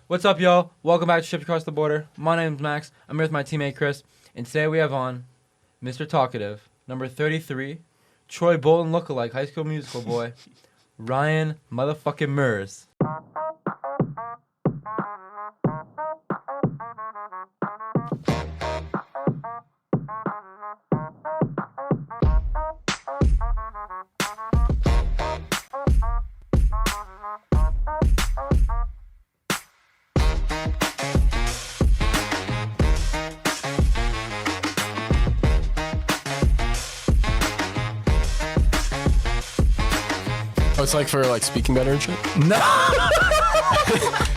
What's up, y'all? Welcome back to Shipped Across the Border. My name's Max. I'm here with my teammate Chris, and today we have on Mr. Talkative, number 33, Troy Bolton lookalike, High School Musical boy, Ryan motherfucking Merz. Oh, it's like for like speaking better and shit? No,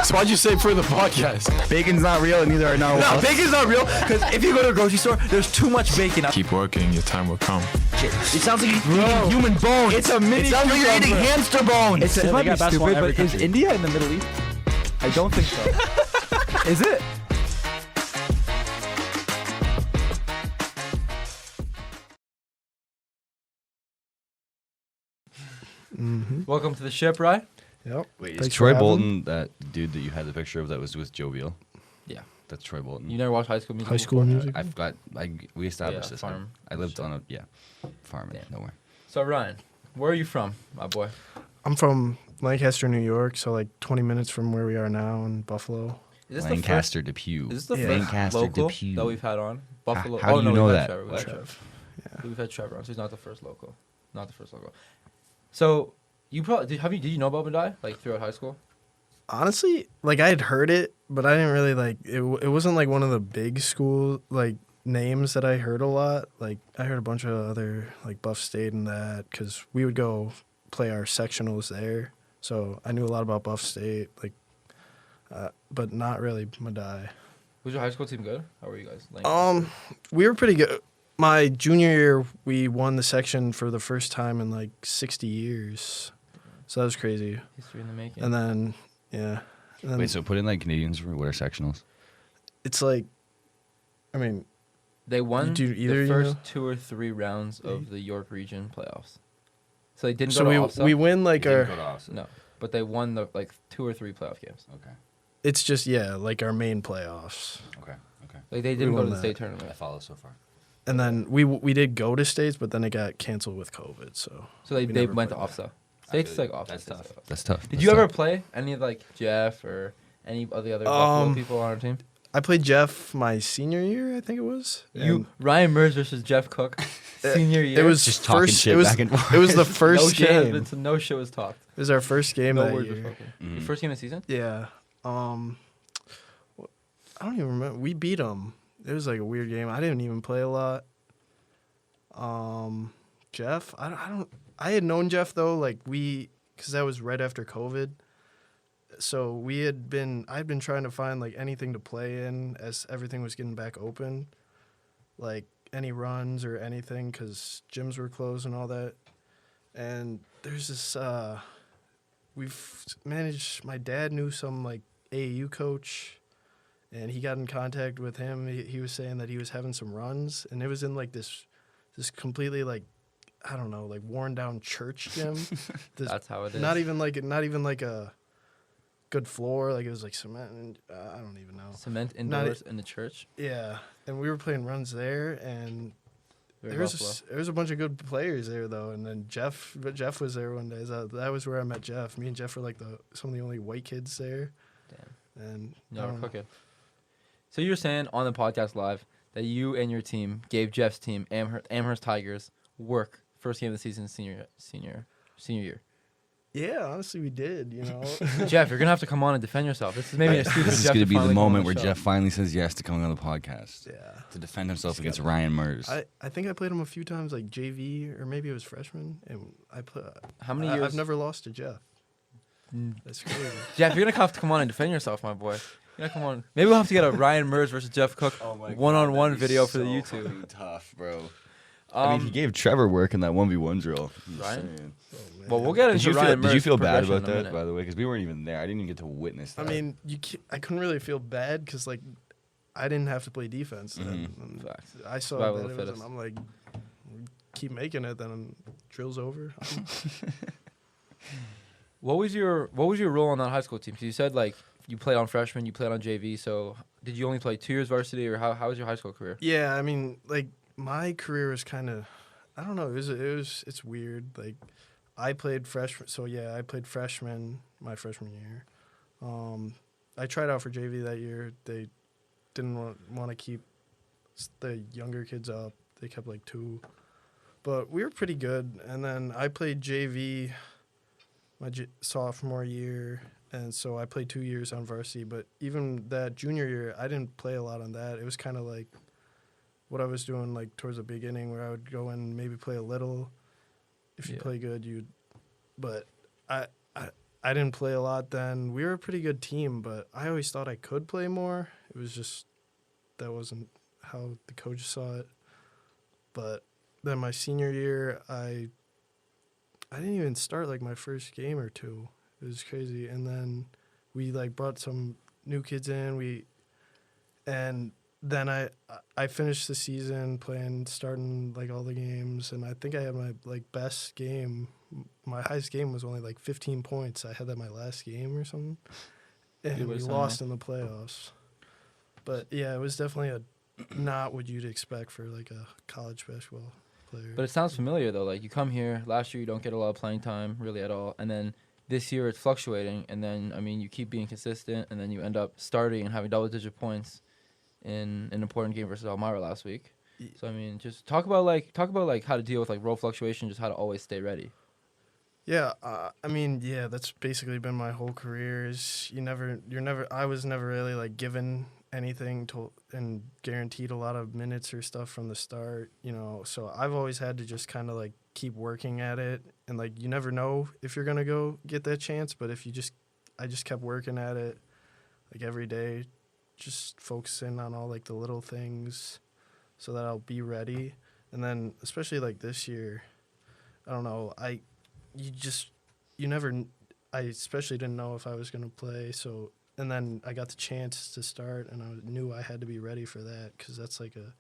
So why'd you say for the podcast? bacon's not real, and neither are now. No, bacon's not real, because if you go to a grocery store, there's too much bacon. Keep working, your time will come. It sounds like you're eating human bones. It's a mini It sounds like you're eating hamster bones. It might be stupid, but is India in the Middle East? I don't think so. Is it? Welcome to the ship, right? Yep. Wait, is Thanks Troy for having Bolton that dude that you had the picture of that was with Jovial? Yeah. That's Troy Bolton. You never watched High School Musical? High School before? Music. I've got, we established Yeah, this. farm. I lived on a, farm Yeah. nowhere. So, Ryan, where are you from, my boy? I'm from Lancaster, New York, so like 20 minutes from where we are now in Buffalo. Is this Lancaster, Depew. Is this the Yeah. first Lancaster, local Depew. that we've had on? Buffalo. how do you no, know we've that? had Trevor. We've had Trev. Trevor. Yeah. We've had Trevor on, so he's not the first local. Not the first local. So, you probably did you know about Bandai like throughout high school? Honestly, like I had heard it, but I didn't really like it. It wasn't like one of the big school like names that I heard a lot. Like I heard a bunch of other like Buff State and that because we would go play our sectionals there. So I knew a lot about Buff State, like, but not really Madai. Was your high school team good? How were you guys? Lancaster? We were pretty good. My junior year, we won the section for the first time in like 60 years. So that was crazy. History in the making. And then, yeah. And then Wait, so put in like Canadians for what are sectionals? it's like, I mean, They won Do either the you first know? 2 or 3 rounds of the York region playoffs. So they didn't so go we to OFSA? we win like our. No, but they won the like 2 or 3 playoff games. Okay. It's just like our main playoffs. Okay. Like they didn't go won to the that. state tournament. I follow so far. And then we did go to states, but then it got canceled with COVID. So So they We they never went to played OFSA. States is like OFSA. That's States tough. is like OFSA. That's tough. Did That's you ever tough. play any of like Jeff or any of the other Buffalo people on our team? I played Jeff my senior year, I think it was. You Ryan Merz versus Jeff Cook, senior year. It was Just talking first. shit It was back and forth. it was the no first shit has game. been, no shit was talked. It was our first game No that words were year. spoken. Mhm. Your first game of the season? Yeah. I don't even remember. We beat them. It was like a weird game. I didn't even play a lot. Jeff, I had known Jeff though, like because that was right after COVID. So I'd been trying to find like anything to play in as everything was getting back open, like any runs or anything, because gyms were closed and all that. And there's this, we've managed, my dad knew some like AAU coach, and he got in contact with him. He was saying that he was having some runs, and it was in like this completely like, I don't know, like worn down church gym. That's how it is. Not even like a good floor. Like it was like cement, and I don't even know. Cement indoors in the church. Yeah, and we were playing runs there, and Very there Buffalo. was a bunch of good players there though. And then Jeff was there one day. That was where I met Jeff. Me and Jeff were like some of the only white kids there. Damn. And I No, don't we're know. cooking. So you're saying on the podcast live that you and your team gave Jeff's team, Amherst Tigers, work first game of the season, senior year. Yeah, honestly, we did. You know. Jeff, you're gonna have to come on and defend yourself. This is maybe an excuse for This is Jeff going to to be the finally come on moment where show. Jeff finally says yes to coming on the podcast Yeah. to defend himself Just against gotta- Ryan Merz. I think I played him a few times, like JV or maybe it was freshman, and How many years? I've never lost to Jeff. Mm. That's crazy. Jeff, you're gonna have to come on and defend yourself, my boy. You're gonna come on. Maybe we'll have to get a Ryan Merz versus Jeff Cook one-on-one video for the YouTube. Tough, bro. I mean, he gave Trevor work in that 1v1 drill. I'm just Ryan? saying. Well, we'll get into Ryan Did you Merz feel bad progression about in a that, minute. by the way? Because we weren't even there. I didn't even get to witness I that. mean, I couldn't really feel bad because like I didn't have to play defense. Then. Mhm. And Facts. I saw Survival that of it the was, fittest. and I'm like, keep making it. Then drill's over. What was your role on that high school team? 'Cause you said like you played on freshman, you played on JV. So did you only play 2 years varsity, or how was your high school career? Yeah, I mean, like my career was kind of, I don't know. It's weird. Like I played freshman, so yeah, I played freshman my freshman year. I tried out for JV that year. They didn't want to keep the younger kids up. They kept like 2, but we were pretty good. And then I played JV my sophomore year, and so I played 2 years on varsity. But even that junior year, I didn't play a lot on that. It was kind of like what I was doing like towards the beginning, where I would go and maybe play a little. If you play good, you'd. But I didn't play a lot then. We were a pretty good team, but I always thought I could play more. It was just that wasn't how the coach saw it. But then my senior year, I didn't even start like my first game or 2. It was crazy. And then we like brought some new kids in. And then I finished the season starting like all the games, and I think I had my like best game. My highest game was only like 15 points. I had that my last game or something, and we lost in the playoffs. But yeah, it was definitely not what you'd expect for like a college basketball player. But it sounds familiar though. Like you come here last year, you don't get a lot of playing time really at all, and then this year it's fluctuating, and then I mean you keep being consistent, and then you end up starting and having double-digit points in an important game versus Elmira last week. So I mean, just talk about how to deal with like role fluctuation, just how to always stay ready. Yeah, I mean, yeah, that's basically been my whole career. I was never really like given anything and guaranteed a lot of minutes or stuff from the start, you know. So I've always had to just kind of like keep working at it, and like you never know if you're gonna go get that chance. But I just kept working at it, like every day, just focusing on all like the little things, so that I'll be ready. And then especially like this year, I don't know, I especially didn't know if I was going to play. So, and then I got the chance to start, and I knew I had to be ready for that, because that's like a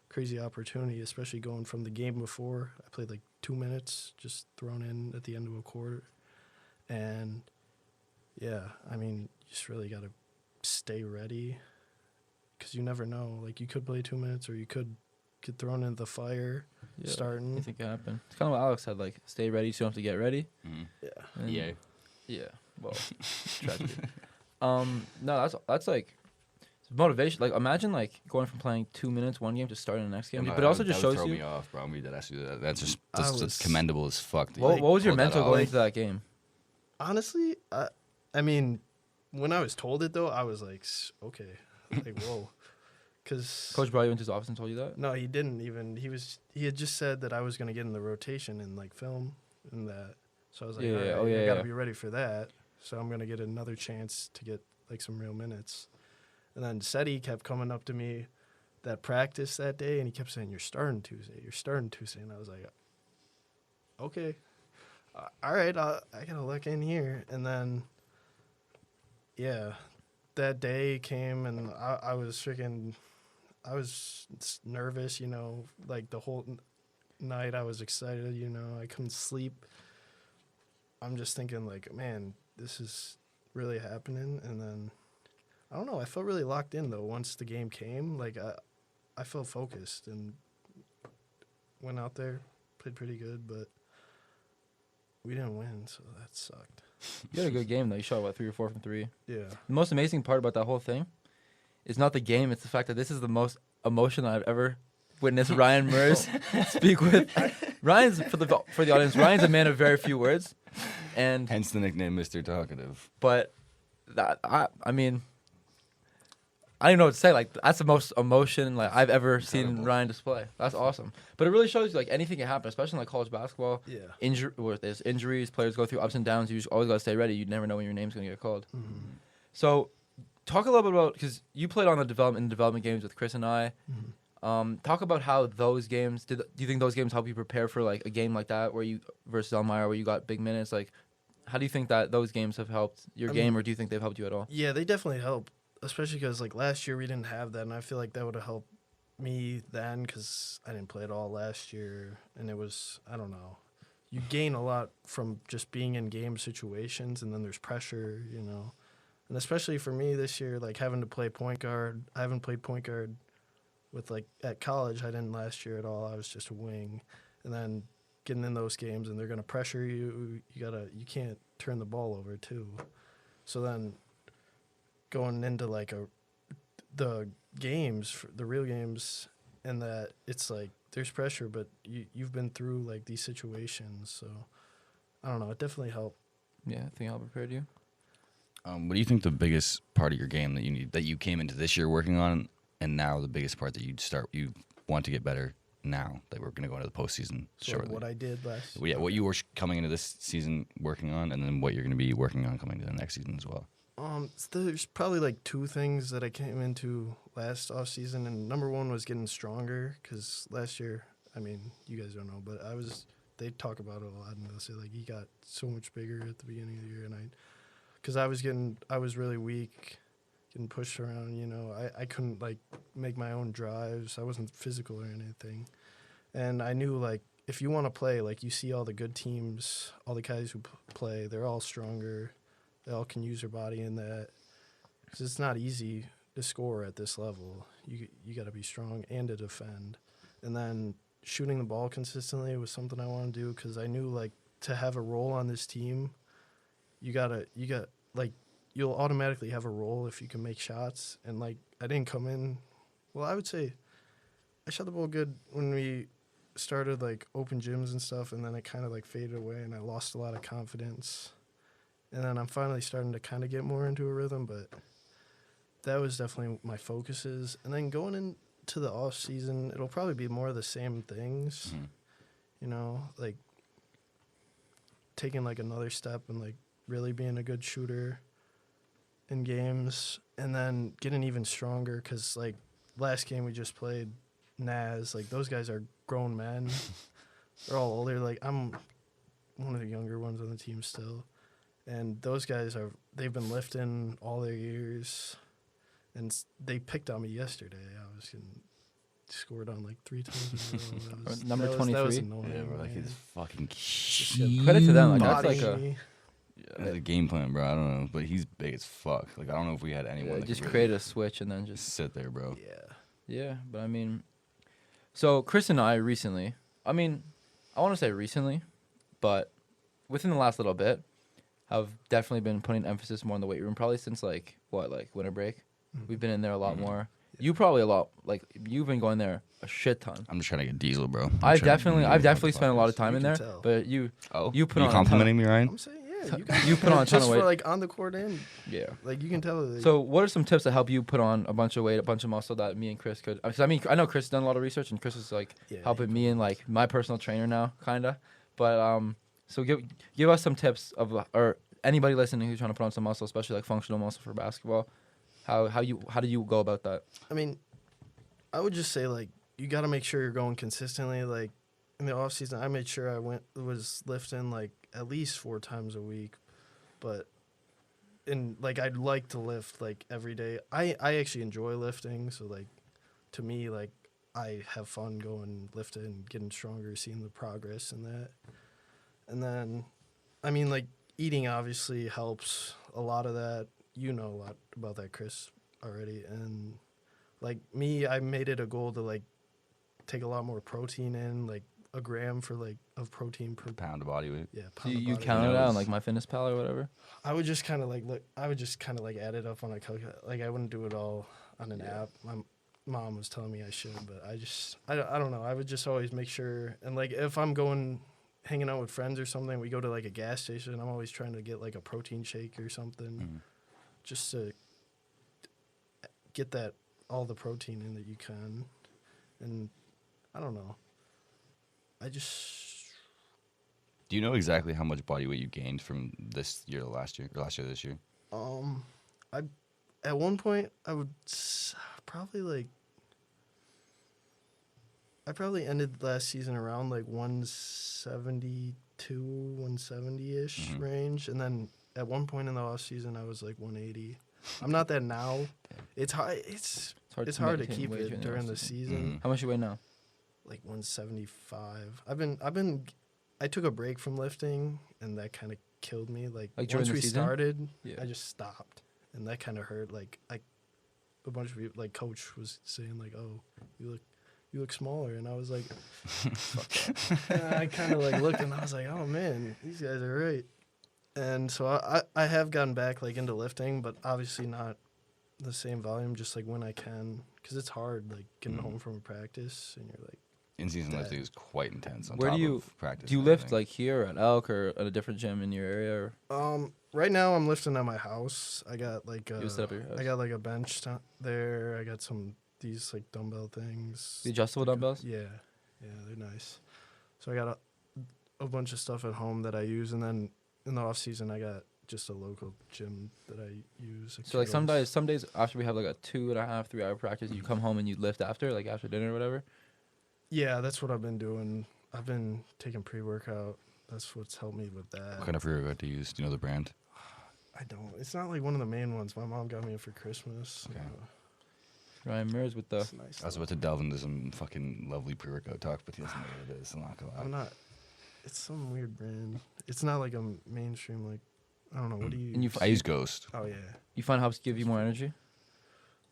crazy opportunity, especially going from the game before. I played like 2 minutes, just thrown in at the end of a quarter. And yeah, I mean, you just really got to stay ready, because you never know. Like you could play 2 minutes, or you could get thrown into the fire starting. Anything can happen. It's kind of what Alex said, like stay ready so you don't have to get ready. Mm-hmm. Yeah. Well, tragedy. No, that's like motivation. Like imagine like going from playing 2 minutes one game to starting the next game. But it also just shows throw you. me off, bro. That's just commendable as fuck. What was your mental going into that game? Honestly, I mean, when I was told it though, I was like, okay, like whoa. Cause Coach brought you into his office and told you that? No, he didn't even. He had just said that I was gonna get in the rotation and like film and that. So I was like, I gotta be ready for that. So I'm gonna get another chance to get like some real minutes. And then Seti kept coming up to me that practice that day, and he kept saying, "You're starting Tuesday. You're starting Tuesday." And I was like, "Okay, all right. I gotta look in here." And then, yeah, that day came, and I was freaking. I was nervous, you know, like the whole night I was excited, you know, I couldn't sleep. I'm just thinking like, man, this is really happening. And then, I don't know, I felt really locked in though. Once the game came, like I felt focused and went out there, played pretty good, but we didn't win, so that sucked. You had a good game though. You shot what, 3 or 4 from 3? Yeah. The most amazing part about that whole thing is not the game, it's the fact that this is the most emotional I've ever witnessed Ryan Merz speak with. Ryan's for the audience, Ryan's a man of very few words, and hence the nickname Mr. Talkative. But that I mean, I don't even know what to say. Like that's the most emotion like I've ever seen Ryan display. That's awesome. But it really shows you like anything can happen, especially in like college basketball. Yeah. Where there's injuries, players go through ups and downs. You just always gotta stay ready. You never know when your name's gonna get called. Mm-hmm. So, talk a little bit about, because you played on the development games with Chris and I. Mm-hmm. Talk about how those games do you think those games help you prepare for like a game like that where you versus Elmira where you got big minutes? Like, how do you think that those games have helped your game, or do you think they've helped you at all? Yeah, they definitely help, especially because like last year we didn't have that, and I feel like that would have helped me then because I didn't play at all last year, and it was, I don't know, you gain a lot from just being in game situations, and then there's pressure, you know. And especially for me this year, like having to play point guard. I haven't played point guard with like at college. I didn't last year at all. I was just a wing. And then getting in those games and they're going to pressure you. You can't turn the ball over too. So then going into like the games, the real games, and that it's like there's pressure, but you've been through like these situations. So I don't know. It definitely helped. Yeah, I think I'll prepare you. What do you think the biggest part of your game that you came into this year working on, and now the biggest part that you want to get better now that we're going to go into the postseason So shortly? what I did last. Well, yeah, what you were coming into this season working on, and then what you're going to be working on coming to the next season as well. There's probably like two things that I came into last off season, and number one was getting stronger because last year, I mean, you guys don't know, but they talk about it a lot, and they'll say like he got so much bigger at the beginning of the year, and because I was really weak, getting pushed around, you know, I couldn't like make my own drives, I wasn't physical or anything, and I knew like if you want to play, like you see all the good teams, all the guys who play, they're all stronger. They all can use their body in that. 'Cause it's not easy to score at this level. You got to be strong and to defend. And then shooting the ball consistently was something I want to do because I knew like to have a role on this team, you'll automatically have a role if you can make shots. And like I didn't come in. Well, I would say I shot the ball good when we started like open gyms and stuff, and then it kind of like faded away, and I lost a lot of confidence. And then I'm finally starting to kind of get more into a rhythm, but that was definitely my focuses. And then going into the off season, it'll probably be more of the same things, you know, like taking like another step and like really being a good shooter in games, and then getting even stronger because like last game we just played Naz, like those guys are grown men. They're all older. Like I'm one of the younger ones on the team still. And those guys they've been lifting all their years, and they picked on me yesterday. I was getting scored on like 3 times in a row. Number That 23. was annoying. Yeah, bro, like man. it's fucking Credit to them. Like that's Bodying like a me. That's a game plan, bro. I don't know, but he's big as fuck. Like I don't know if we had anyone that just could create really a switch and then just just sit there, bro. Yeah. But I mean, so Chris and I recently, I mean, I want to say recently, but within the last little bit, have definitely been putting emphasis more on the weight room. Probably since like winter break, we've been in there a lot more. You probably a lot. Like you've been going there a shit ton. I'm just trying to get diesel, bro. I've definitely spent a lot of time You in can there. tell. But you Oh, you put are you on complimenting me, Ryan? I'm saying, yeah, you got you put on a ton just of weight. for like on the court end, Yeah. like you can tell. That So what are some tips that help you put on a bunch of weight, a bunch of muscle that me and Chris could? Because I mean, I know Chris has done a lot of research, and Chris is like Yeah, helping me and like my personal trainer now, kinda. But so give us some tips of or anybody listening who's trying to put on some muscle, especially like functional muscle for basketball. How do you go about that? I mean, I would just say like you got to make sure you're going consistently. Like in the off season, I made sure I was lifting like at least 4 times a week, but like I'd like to lift like every day. I actually enjoy lifting, so like to me like I have fun going lifting and getting stronger, seeing the progress in that. And then, I mean like eating obviously helps a lot of that. You know a lot about that, Chris, already, and. Like me, I made it a goal to like take a lot more protein in, like a gram of protein per Pound of body weight. Yeah, So pound of you body count weight. it out on like MyFitnessPal or whatever. I would just kind of like add it up on a calculator. Like I wouldn't do it all on an app. My mom was telling me I should, but I don't know. I would just always make sure. And like if I'm hanging out with friends or something, we go to like a gas station. I'm always trying to get like a protein shake or something, just to get all the protein in that you can. And I don't know. Do you know exactly how much body weight you gained from this year to last year, or last year to this year? At one point I would probably I probably ended last season around like 172, 170-ish range, and then at one point in the off season I was like 180. I'm not that now. It's hard. It's hard to maintain keep weight it during the season. How much you weigh now? Like 175. I took a break from lifting, and that kind of killed me. Like during once the we season? started, Yeah. I just stopped, and that kind of hurt. Like a bunch of people, like coach was saying like, "Oh, you look smaller," and I was like, fuck. And I kind of like looked and I was like, "Oh man, these guys are right." And so I have gotten back like into lifting, but obviously not the same volume, just like when I can, because it's hard like getting home from a practice and you're like. In-season lifting is quite intense. On Where top do you of practice? Do you and lift everything. like here at Elk or at a different gym in your area? Or Right now I'm lifting at my house. I got like You set up at your house? I got like a bench there. I got these like dumbbell things. the adjustable dumbbells? Yeah, they're nice. So I got a bunch of stuff at home that I use, and then in the off season I got just a local gym that I use. So like some days after we have like a 2.5, 3 hour practice, you come home and you lift after, like after dinner or whatever. Yeah, that's what I've been doing. I've been taking pre-workout. That's what's helped me with that. What kind of pre-workout do you use? Do you know the brand? I don't. It's not like one of the main ones. My mom got me it for Christmas. Okay. Ryan Merz with the. It's nice. I was about to delve into some fucking lovely pre-workout talk, but he doesn't know what it is. I'm not gonna lie. I'm not. It's some weird brand. It's not like a mainstream. Like I don't know. What do you? And you I use Ghost. Oh yeah. You find helps give you more energy.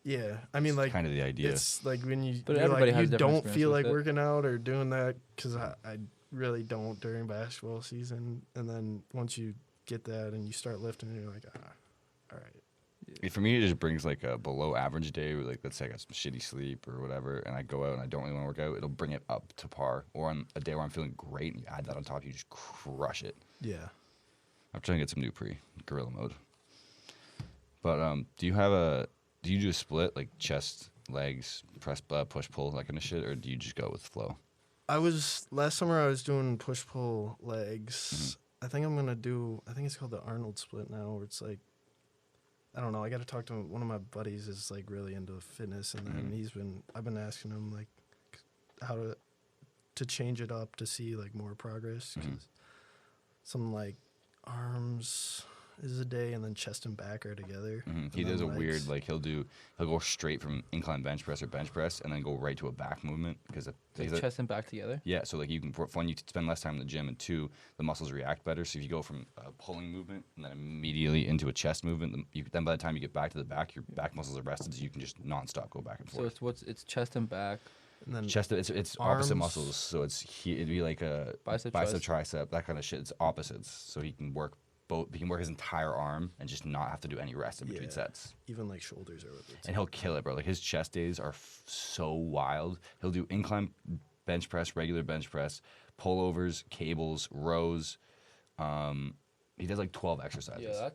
Yeah. I mean, like Kind of the idea. it's like when But you're everybody like, has you different don't experience feel with like it. working out or doing that because I really don't during basketball season. And then once you get that and you start lifting, you're like, all right. For me, it just brings like a below average day, where, like let's say I got some shitty sleep or whatever, and I go out and I don't really want to work out. It'll bring it up to par. Or on a day where I'm feeling great, and you add that on top, you just crush it. Yeah. I'm trying to get some new gorilla mode. But do you do a split like chest, legs, press, push, pull, that kind of shit, or do you just go with flow? Last summer I was doing push pull legs. I think I'm gonna do. I think it's called the Arnold split now, where it's like, I don't know. I got to talk to one of my buddies is like really into fitness, and then I've been asking him like how to change it up to see like more progress. 'Cause some like arms is a day, and then chest and back are together. He and does a then weird legs. like he'll go straight from incline bench press or bench press, and then go right to a back movement because Like chest and back together. yeah. So like you can, for one, you spend less time in the gym, and two, the muscles react better. So if you go from a pulling movement and then immediately into a chest movement, then by the time you get back to the back, your back muscles are rested, so you can just nonstop go back and So forth. it's chest and back. And then Chest, it's opposite arms. muscles, so it'd be like a Bicep, tricep, that kind of shit. It's opposites, so he can work both. He can work his entire arm and just not have to do any rest in between Yeah. sets. even like shoulders are with it. And he'll kill it, bro. Like his chest days are so wild. He'll do incline bench press, regular bench press, pullovers, cables, rows. He does like 12 exercises. Yeah,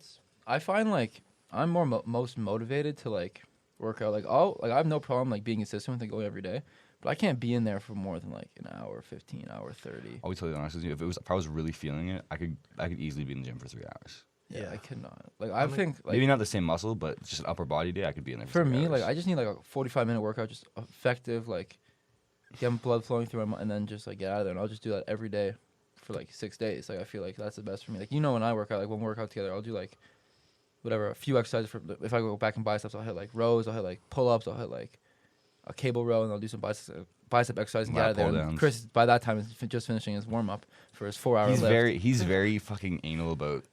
I find like I'm more most motivated to like work out. Like I have no problem like being consistent with it, going every day, but I can't be in there for more than like an hour, 15, hour 30. I'll be totally honest with you. If I was really feeling it, I could easily be in the gym for 3 hours. Yeah, Yeah. I could not. Like I think like Maybe not the same muscle, but just an upper body day, I could be in there for 3 me, hours. like I just need like a 45-minute workout, just effective, like get blood flowing through and then just like get out of there. And I'll just do that every day for like 6 days. Like I feel like that's the best for me. Like when I work out, like when we work out together, I'll do like whatever, a few exercises for. If I go back in biceps, I'll hit like rows, I'll hit like pull-ups, I'll hit like a cable row, and I'll do some bicep exercise and get Lat out of there. pull-downs. And Chris, by that time, is just finishing his warm-up for his 4-hour He's lift. he's very fucking anal about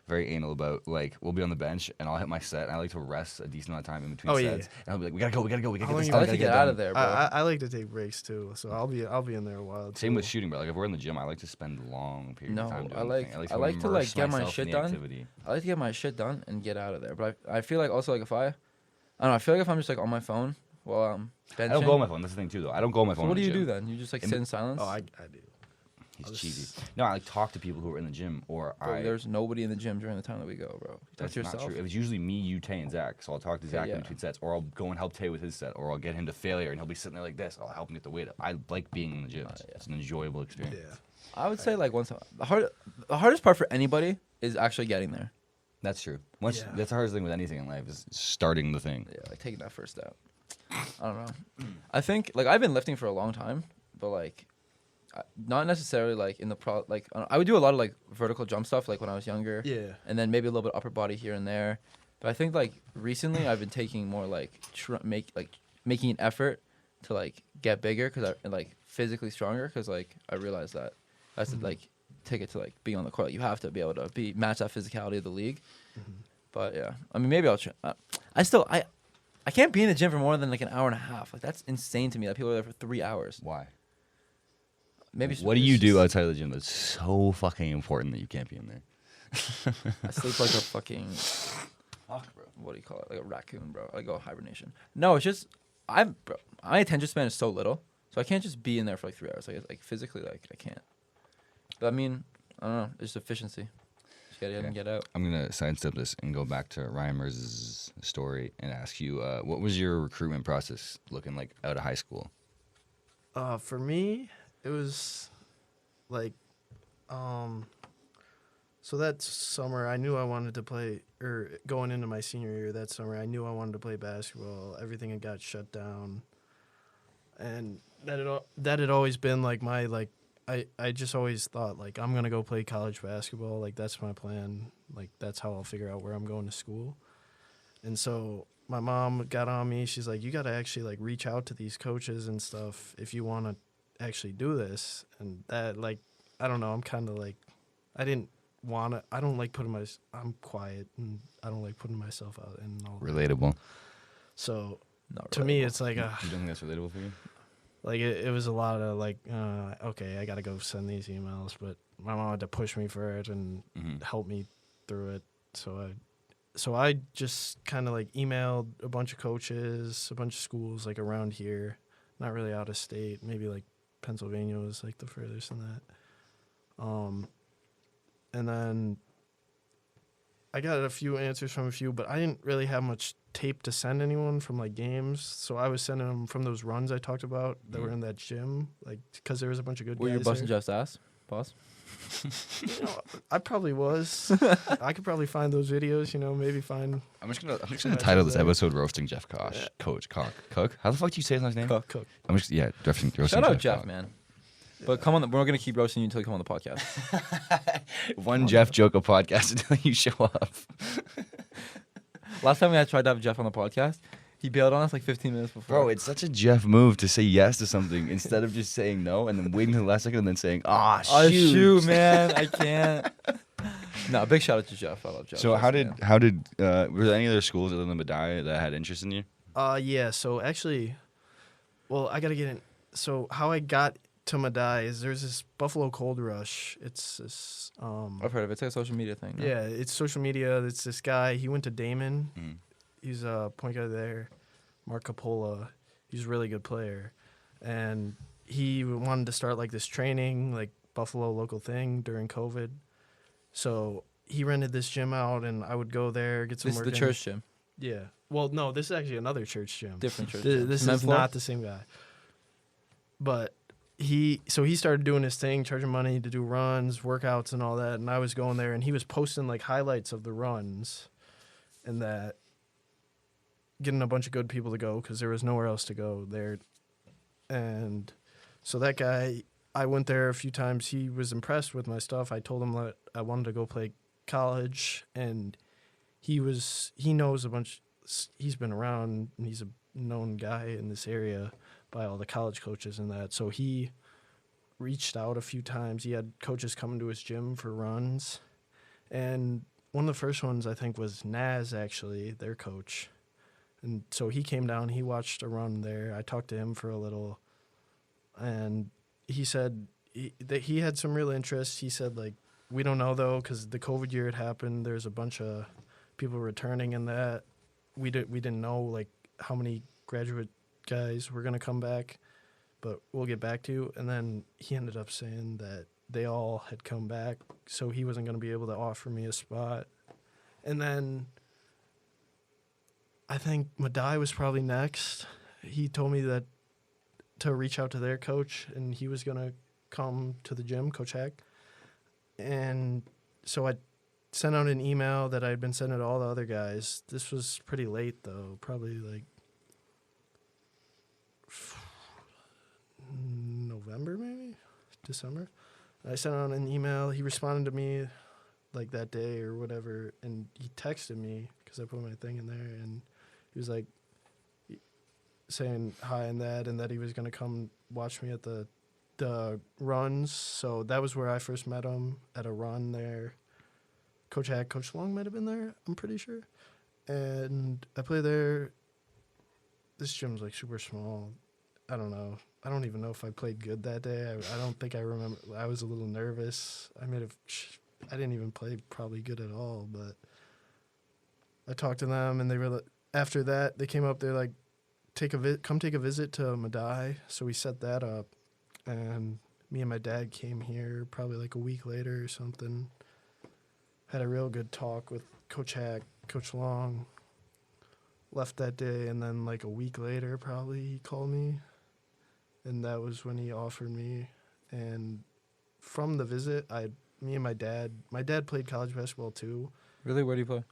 very anal about like we'll be on the bench and I'll hit my set and I like to rest a decent amount of time in between Oh, yeah. sets. And I'll be like, we gotta go, we gotta How get long this you- done, I like gotta to get done. out of there, bro. I like to take breaks too, so I'll be in there a while. Same too. with shooting, bro. Like if we're in the gym, I like to spend long periods of No, time doing I like- the thing. I like to, like, immerse get my myself in shit the done. activity. I like to get my shit done and get out of there. But I feel like also like if I don't know, I feel like if I'm just like on my phone while I'm benching. I don't go on my phone. That's the thing too, though. I don't go on my phone. So what in do the you do gym. then? You just like In sit the- in silence? Oh, I do. He's I'll just- cheesy. No, I like talk to people who are in the gym, or Bro, there's nobody in the gym during the time that we go, bro. That's Not yourself. true. It was usually me, you, Tay, and Zach. So I'll talk to Zach yeah. in between sets, or I'll go and help Tay with his set, or I'll get him to failure, and he'll be sitting there like this. I'll help him get the weight up. I like being in the gym. It's an enjoyable experience. Yeah. I would say like the hardest part for anybody is actually getting there. That's true. Once Yeah. that's the hardest thing with anything in life is starting the thing. Yeah, like taking that first step. I don't know. I think like I've been lifting for a long time, but like not necessarily like in the I would do a lot of like vertical jump stuff like when I was younger. Yeah. And then maybe a little bit upper body here and there. But I think like recently I've been taking more like making an effort to like get bigger because I like physically stronger because like I realized that that's like take it to like being on the court. Like, you have to be able to match that physicality of the league. But yeah, I mean, maybe I'll try. I can't be in the gym for more than like an hour and a half. Like that's insane to me that people are there for 3 hours. Why? Maybe. What do you do outside of the gym that's so fucking important that you can't be in there? I sleep like a fucking. Fuck, bro. What do you call it? Like a raccoon, bro. I go hibernation. No, it's just my attention span is so little, so I can't just be in there for like 3 hours. Like physically, like I can't. But I mean, I don't know. It's efficiency. Just gotta get in and get out. I'm gonna sidestep this and go back to Ryan Merz's story and ask you, what was your recruitment process looking like out of high school? For me, it was like, so that summer I knew I wanted to play, or going into my senior year that summer, I knew I wanted to play basketball. Everything had got shut down, and that had always been like my like. I just always thought, like, I'm going to go play college basketball. Like, that's my plan. Like, that's how I'll figure out where I'm going to school. And so my mom got on me. She's like, you got to actually, like, reach out to these coaches and stuff if you want to actually do this. And that, like, I don't know. I'm kind of like, I don't like putting I'm quiet, and I don't like putting myself out and all that. Relatable. So Not to me, it's like, You don't think that's relatable for you? like it was a lot of like, okay, I got to go send these emails, but my mom had to push me for it and help me through it. So I just kind of like emailed a bunch of coaches, a bunch of schools like around here, not really out of state. Maybe like Pennsylvania was like the furthest in that. And then I got a few answers from a few, but I didn't really have much tape to send anyone from like games. So I was sending them from those runs I talked about that were in that gym, like because there was a bunch of good Were guys you busting there. Jeff's ass, boss? You know, I probably was. I could probably find those videos. You know, maybe find I'm just gonna Some title this there. episode "Roasting Jeff Koch." Coach Cook. How the fuck do you say his last name? Cook. I'm just roasting Shout out Jeff, Koch. man. But come on, we're gonna keep roasting you until you come on the podcast. One Jeff joke a podcast until you show up. Last time I tried to have Jeff on the podcast, he bailed on us like 15 minutes before. Bro, it's such a Jeff move to say yes to something instead of just saying no and then waiting to the last second and then saying, oh shoot. shoot, man, I can't. No, big shout out to Jeff. I love Jeff. So Jeff's how man. did were there any other schools other than Medai that had interest in you? Yeah, so actually, well, I got to get in. So how I got to Medai is there's this Buffalo Cold Rush. It's this. I've heard of it. It's like a social media thing. No? Yeah, it's social media. It's this guy. He went to Damon. Mm. He's a point guard there. Mark Capola. He's a really good player. And he wanted to start like this training, like Buffalo local thing during COVID. So he rented this gym out, and I would go there, get some This is work the in. church gym. Yeah. Well, no, this is actually another church gym. Different church. This, gym. this Cement is floor? not the same guy. But he started doing his thing, charging money to do runs, workouts, and all that. And I was going there, and he was posting like highlights of the runs, and that getting a bunch of good people to go because there was nowhere else to go there. And so that guy, I went there a few times. He was impressed with my stuff. I told him that I wanted to go play college, and he knows a bunch. He's been around, and he's a known guy in this area by all the college coaches and that. So he reached out a few times. He had coaches coming to his gym for runs. And one of the first ones, I think, was Naz, actually, their coach. And so he came down. He watched a run there. I talked to him for a little. And he said that he had some real interest. He said, like, we don't know, though, because the COVID year had happened. There's a bunch of people returning in that. We didn't know, like, how many graduate guys were going to come back, but we'll get back to you. And then he ended up saying that they all had come back, so he wasn't going to be able to offer me a spot. And then I think Medai was probably next. He told me that to reach out to their coach, and he was going to come to the gym, Coach Hack. And so I sent out an email that I had been sending to all the other guys. This was pretty late, though, probably like November, maybe December. I sent out an email. He responded to me like that day or whatever, and he texted me because I put my thing in there, and he was like saying hi and that he was gonna come watch me at the runs. So that was where I first met him, at a run there. Coach Hack, Coach Long might have been there, I'm pretty sure. And I played there. This gym's like super small. I don't know. I don't even know if I played good that day. I don't think I remember. I was a little nervous. I didn't even play probably good at all, but I talked to them, and they were after that, they came up, they're like, come take a visit to Madai. So we set that up, and me and my dad came here probably like a week later or something. Had a real good talk with Coach Hack, Coach Long. Left that day, and then like a week later, probably he called me, and that was when he offered me. And from the visit, me and my dad played college basketball too. Really? Where do you play?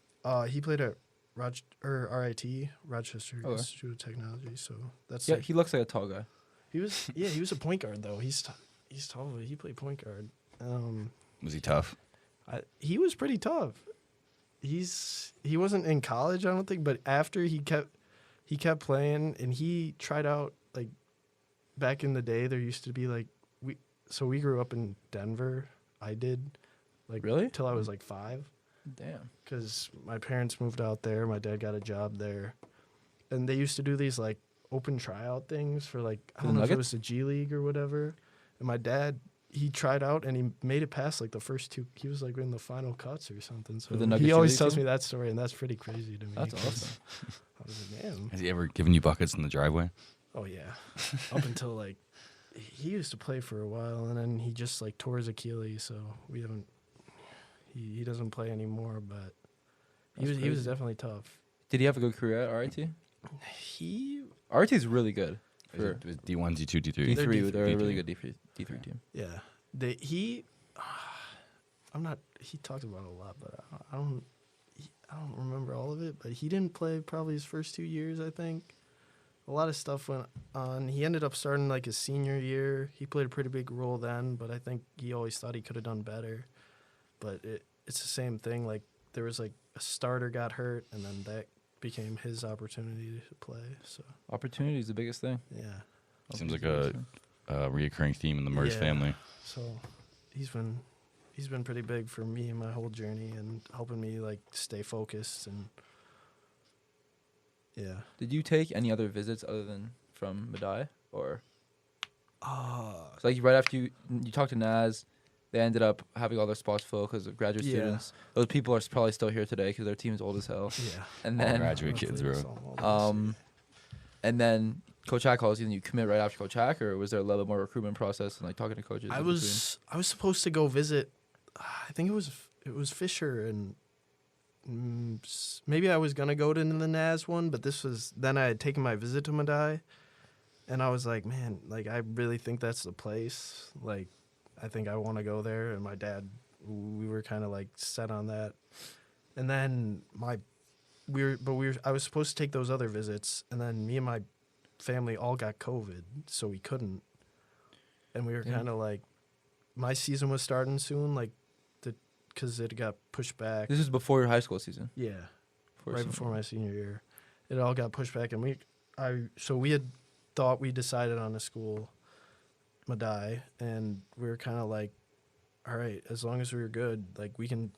He played at RIT, Rochester Okay. Institute of Technology. So that's Yeah, he looks like a tall guy. he was a point guard though. He's tall, but he played point guard. Was he tough? He was pretty tough. He wasn't in college, I don't think, but after he kept playing, and he tried out, like, back in the day there used to be like we grew up in Denver. I did, like, Really? till I was like 5, Damn. because my parents moved out there. My dad got a job there, and they used to do these like open tryout things for like I For don't the know if it Nuggets? was the G League or whatever. And my dad, he tried out and he made it past like the first 2. He was like in the final cuts or something. So For the Nuggets he always G League tells team? me that story, and that's pretty crazy to me. That's 'cause awesome. I was like, man, Has he ever given you buckets in the driveway? oh yeah. Up until like he used to play for a while, and then he just like tore his Achilles, so we haven't. He doesn't play anymore, but he That's was crazy. definitely tough. Did he have a good career at RIT? He RIT is really good. For It was D1, D2, D3. D3, they're a D3. really good D3 team. yeah. I'm not. He talked about it a lot, but I don't remember all of it. But he didn't play probably his first 2 years. I think a lot of stuff went on. He ended up starting like his senior year. He played a pretty big role then, but I think he always thought he could have done better. But it's the same thing. Like there was like a starter got hurt, and then that became his opportunity to play. So Opportunity is the biggest thing. yeah. Seems like a reoccurring theme in the Merz Yeah. family. So he's been pretty big for me in my whole journey, and helping me like stay focused. And yeah. Did you take any other visits other than from Madai? Or so like right after you talked to Naz, they ended up having all their spots filled because of graduate Yeah. students. Those people are probably still here today because their team's old as hell. Yeah. And All then graduate kids, bro. and then Coach Hack calls you and you commit right after Coach Hack, or was there a little bit more recruitment process and like talking to coaches? I in was supposed to go visit. I think it was Fisher, and maybe I was gonna go to the Naz one, but then I had taken my visit to Madai, and I was like, man, like I really think that's the place. Like I think I want to go there, and my dad, we were kind of like set on that, and then I was supposed to take those other visits, and then me and my family all got COVID, so we couldn't, and we were Yeah. kind of like, my season was starting soon, like because it got pushed back. This is before your high school season. Yeah, right senior before year. my senior year, it all got pushed back, and we had thought we decided on a school, Madai, and we were kind of like, all right, as long as we were good, like we can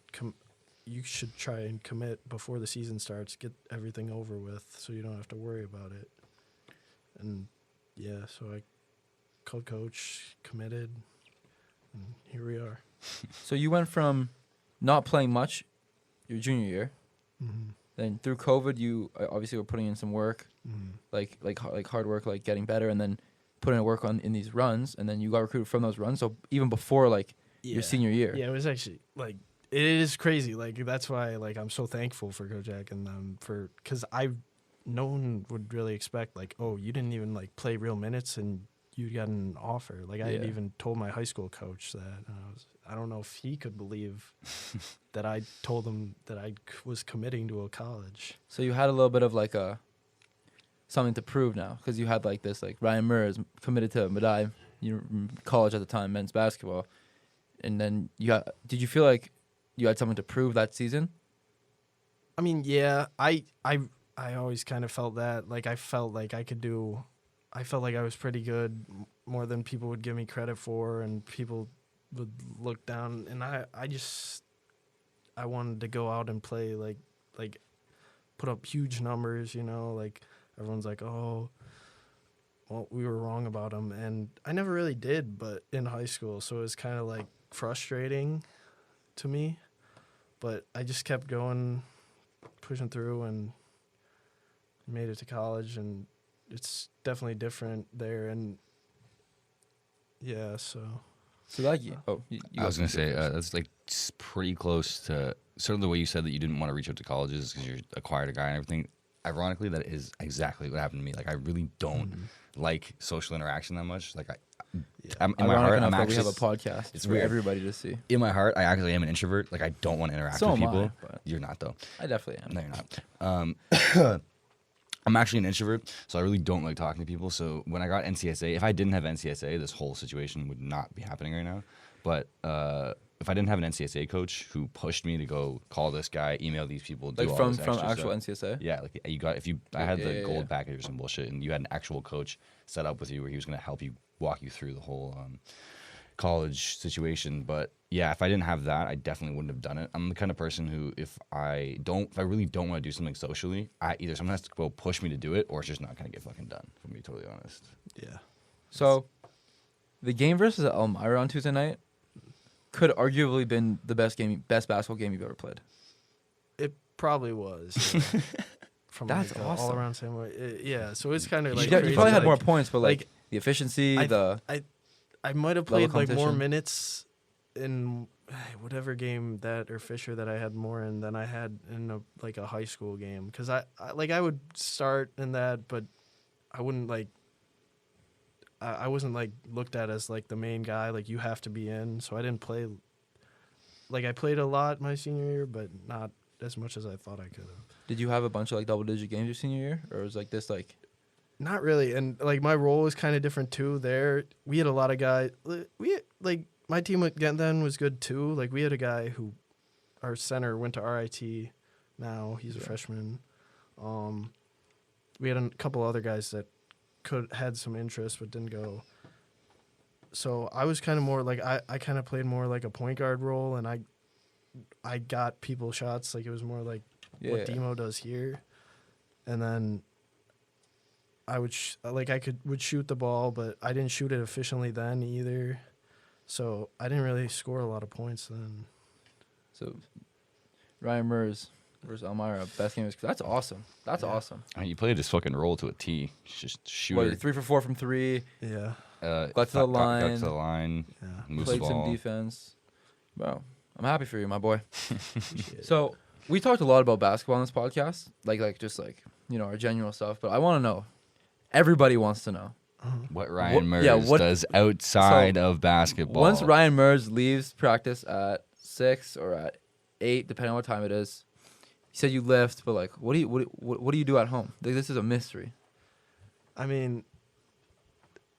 you should try and commit before the season starts, get everything over with, so you don't have to worry about it. And yeah, so I called coach, committed, and here we are. So you went from not playing much your junior year, Mm-hmm. then through COVID you obviously were putting in some work, Mm-hmm. like hard work, like getting better, and then putting in work in these runs, and then you got recruited from those runs. So even before like your senior year. Yeah, it was actually like it is crazy. Like that's why like I'm so thankful for Coach Jack and them because no one would really expect like, oh, you didn't even like play real minutes and you got an offer. Like I had Yeah. even told my high school coach that, and I don't know if he could believe that I told him that I was committing to a college. So you had a little bit of like something to prove now, because you had like this like Ryan Merz committed to Madai college at the time, men's basketball, and then did you feel like you had something to prove that season? I mean, yeah, I always kind of felt that. Like I felt like I felt like I was pretty good, more than people would give me credit for, and people would look down. And I I wanted to go out and play like put up huge numbers, like everyone's like, oh, well, we were wrong about him, and I never really did, but in high school, so it was kind of like frustrating to me, but I just kept going, pushing through, and made it to college, and it's definitely different there, and yeah, so. So like, I was gonna say that's like pretty close to sort of the way you said that you didn't want to reach out to colleges because you're acquired a guy and everything. Ironically, that is exactly what happened to me. Like I really don't like social interaction that much. Like I'm in my heart, I'm actually we have a podcast. It's for weird. everybody to see. In my heart, I actually am an introvert. Like I don't want to interact So with am I, people. but- You're not though. I definitely am. No, you're not. I'm actually an introvert, so I really don't like talking to people. So when I got NCSA, if I didn't have NCSA, this whole situation would not be happening right now. But if I didn't have an NCSA coach who pushed me to go call this guy, email these people, do Like all from this extra actual stuff. NCSA. Yeah, like I had the Yeah, gold yeah. package or some bullshit, and you had an actual coach set up with you where he was going to help you walk you through the whole college situation. But yeah, if I didn't have that, I definitely wouldn't have done it. I'm the kind of person who, if I really don't want to do something socially, either someone has to go push me to do it, or it's just not going to get fucking done. If I'm being totally honest. Yeah. So, the game versus Elmira on Tuesday night could arguably been the best basketball game you've ever played. It probably was. Yeah. From That's like awesome. all around same way. Yeah, so it's kind of You like probably crazy, had more like, points, but like like, the efficiency, I might have level played like more competition. minutes in whatever game that or Fisher that I had more in than I had in a high school game, because I would start in that, but I wouldn't like. I wasn't like looked at as like the main guy, like you have to be in, so I didn't play. Like I played a lot my senior year, but not as much as I thought I could have. Did you have a bunch of like double-digit games your senior year, or was like this like? Not really, and like my role was kind of different too. There, we had a lot of guys. My team then was good too. Like we had a guy who, our center went to RIT. Now he's a freshman. We had a couple other guys that had some interest but didn't go. So I was kind of more like I kind of played more like a point guard role, and I got people shots. Like it was more like what Demo does here, and then I would would shoot the ball, but I didn't shoot it efficiently then either. So I didn't really score a lot of points then. So, Ryan Merz versus Elmira, best game. That's awesome. That's awesome. I mean, you played his fucking role to a T. Just shoot. What, 3 for 4 from 3. Yeah. Got to the line. Got to the line. Yeah. Moves the Played some ball. defense. Bro, I'm happy for you, my boy. So we talked a lot about basketball on this podcast, like just like our general stuff. But I want to know. Everybody wants to know. What Ryan Merz what- does outside of basketball. Once Ryan Merz leaves practice at 6 or at 8, depending on what time it is, you said you lift, but like, what do you do at home? Like, this is a mystery. I mean,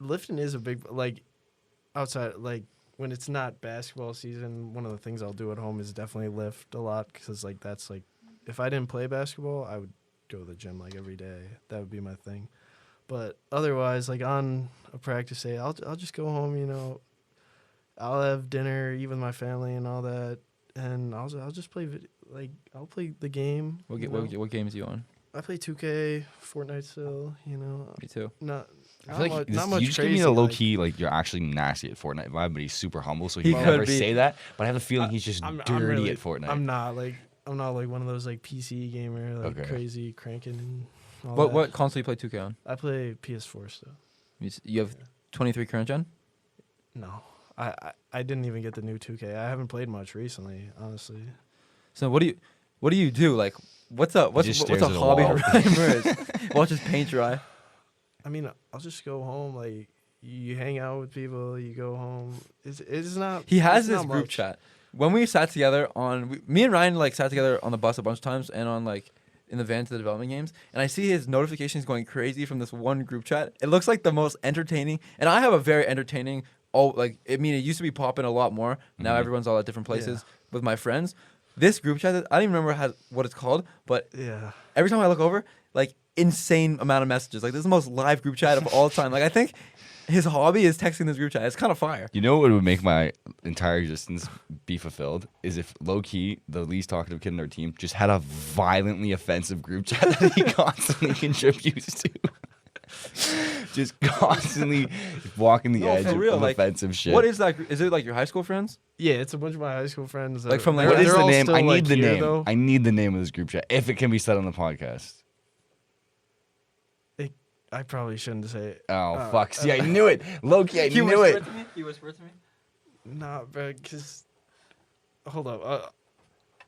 lifting is a big, like, outside, like, when it's not basketball season, one of the things I'll do at home is definitely lift a lot, because, like, that's, like, if I didn't play basketball, I would go to the gym, like, every day. That would be my thing. But otherwise, like, on a practice day, I'll just go home, I'll have dinner, eat with my family and all that, and I'll just play, I'll play the game. What games are you on? I play 2K, Fortnite still, Me too. I feel like not much you just crazy. give me a low like- key, like you're actually nasty at Fortnite vibe, but he's super humble, so He he would could never be. say that. But I have a feeling he's just I'm dirty really- at Fortnite. I'm not like one of those like PC gamer, like Okay. crazy cranking and all What that. what console you play 2K on? I play PS4 still. You have 23 current gen? No, I didn't even get the new 2K. I haven't played much recently, honestly. So what do you do? Like, what's a just what's stares a at a hobby wall. of Ryan Merz? Watch his paint dry. I mean, I'll just go home. Like, you hang out with people, you go home. It's not. He has it's this not group much. chat. When we sat together me and Ryan like sat together on the bus a bunch of times and on like in the van to the development games, and I see his notifications going crazy from this one group chat. It looks like the most entertaining, and I have a very entertaining. It used to be popping a lot more. Now everyone's all at different places with my friends. This group chat, I don't even remember what it's called, but Yeah. every time I look over, like insane amount of messages. Like this is the most live group chat of all time. Like I think His hobby is texting this group chat. It's kind of fire. You know what would make my entire existence be fulfilled is if low key the least talkative kid in our team just had a violently offensive group chat that he constantly contributes to. Just constantly walking the edge for real, of like, offensive shit. What is that? Is it like your high school friends? Yeah, it's a bunch of my high school friends. Like from, like, they're- What is they're the all name? still, I need like, the here, name. though. I need the name of this group chat if it can be said on the podcast. I probably shouldn't say it. Oh fuck! See, I knew it. Loki, I knew it. He whispered to me. Nah, bro, because hold up.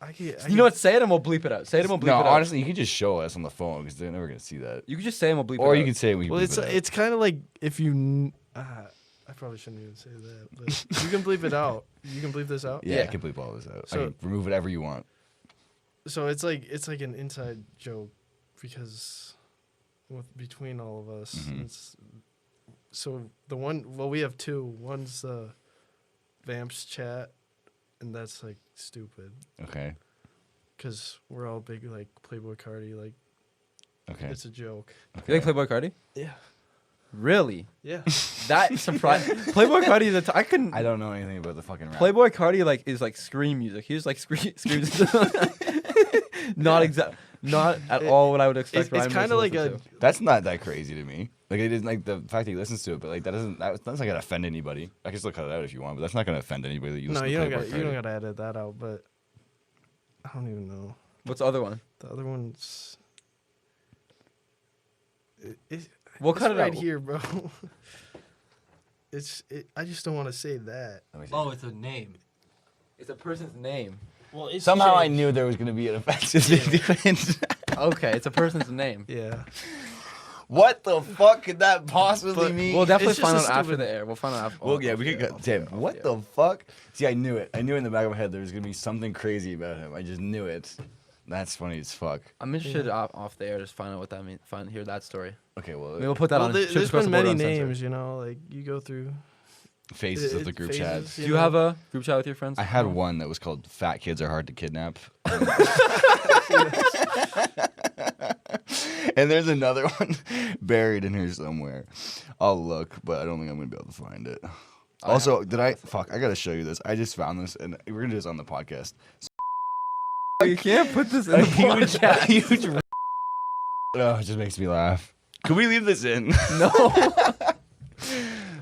I can't. You know what? Say it and we'll bleep it out. Say it and we'll bleep No, it out. honestly, you can just show us on the phone because they're never gonna see that. You can just say and we'll bleep it out. Or you can say we. Well, bleep it's it out. it's kind of like if you. I probably shouldn't even say that, but you can bleep it out. You can bleep this out. Yeah, yeah. I can bleep all this out. I So- can remove whatever you want. So it's like an inside joke because between all of us. Mhm. It's, so the one, well, we have two. One's the Vamps chat, and that's like stupid Okay. because we're all big like Playboy Cardi. Like Okay. it's a joke. You like Playboy Cardi? Yeah. Really? Yeah. That surprised. Playboy Cardi is I couldn't. I don't know anything about the fucking rap. Playboy Cardi is like scream music. He just like screams. Not not at all what I would expect. It's Ryan Merz kind to of like listen a. to. That's not that crazy to me. Like it is like the fact that he listens to it, but like that's not gonna offend anybody. I can still cut it out if you want, but that's not gonna offend anybody that you No, listen you to don't Playboy got you don't Cardi. got to edit that out. But I don't even know. What's the other one? The other one's. We'll It's cut it right out. here, bro. I just don't want to say that. Let me see. Oh, it's a name. It's a person's name. Well, it's Somehow I knew there was gonna be an offensive difference. Okay, it's a person's name. Yeah. What the fuck could that possibly But mean? We'll definitely It's just find a out after stupid- the air. We'll find out after. Well, yeah, we could off go. Damn, the air, what off the fuck? See, I knew it. I knew in the back of my head there was gonna be something crazy about him. I just knew it. That's funny as fuck. I'm interested off the air to find out what that means. Hear that story. Okay, well, Maybe we'll put that Well, on. there's Ships Across been the Border many Uncensored. names, you know, like you go through. phases of the group chat. phases, Do you have a group chat with your friends? I had one that was called "Fat Kids Are Hard to Kidnap," and there's another one buried in here somewhere. I'll look, but I don't think I'm gonna be able to find it. Also, I gotta show you this. I just found this, and we're gonna do this on the podcast. You can't put this in the podcast. huge. Oh, it just makes me laugh. Can we leave this in? No.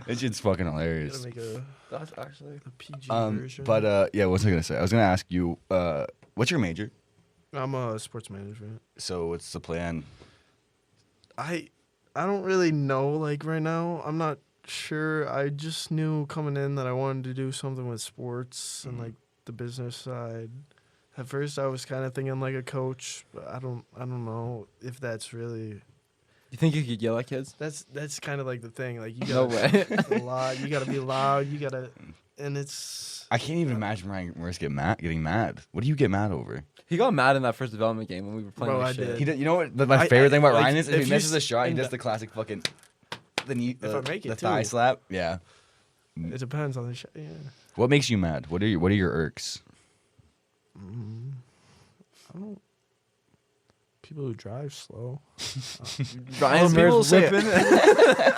That shit's fucking hilarious. Gotta make a That's actually. PG version. But yeah, what was I gonna say? I was gonna ask you, what's your major? I'm a sports management. So what's the plan? I don't really know. Like right now, I'm not sure. I just knew coming in that I wanted to do something with sports and like the business side. At first, I was kind of thinking like a coach, but I don't know if that's really. You think you could yell at kids? That's kind of like the thing. Like you No gotta way. a lot. You gotta be loud. You gotta, and it's. I can't even imagine Ryan Merz getting mad. What do you get mad over? He got mad in that first development game when we were playing. Bro, like I shit. did. You know what? My I- favorite thing about like, Ryan is if if he you misses a shot, he in does the- the classic fucking If I make it, the thigh too. slap. Yeah. It depends on the shot. Yeah. What makes you mad? What are your irks? I don't. People who drive slow. Ryan People Merz say- whipping.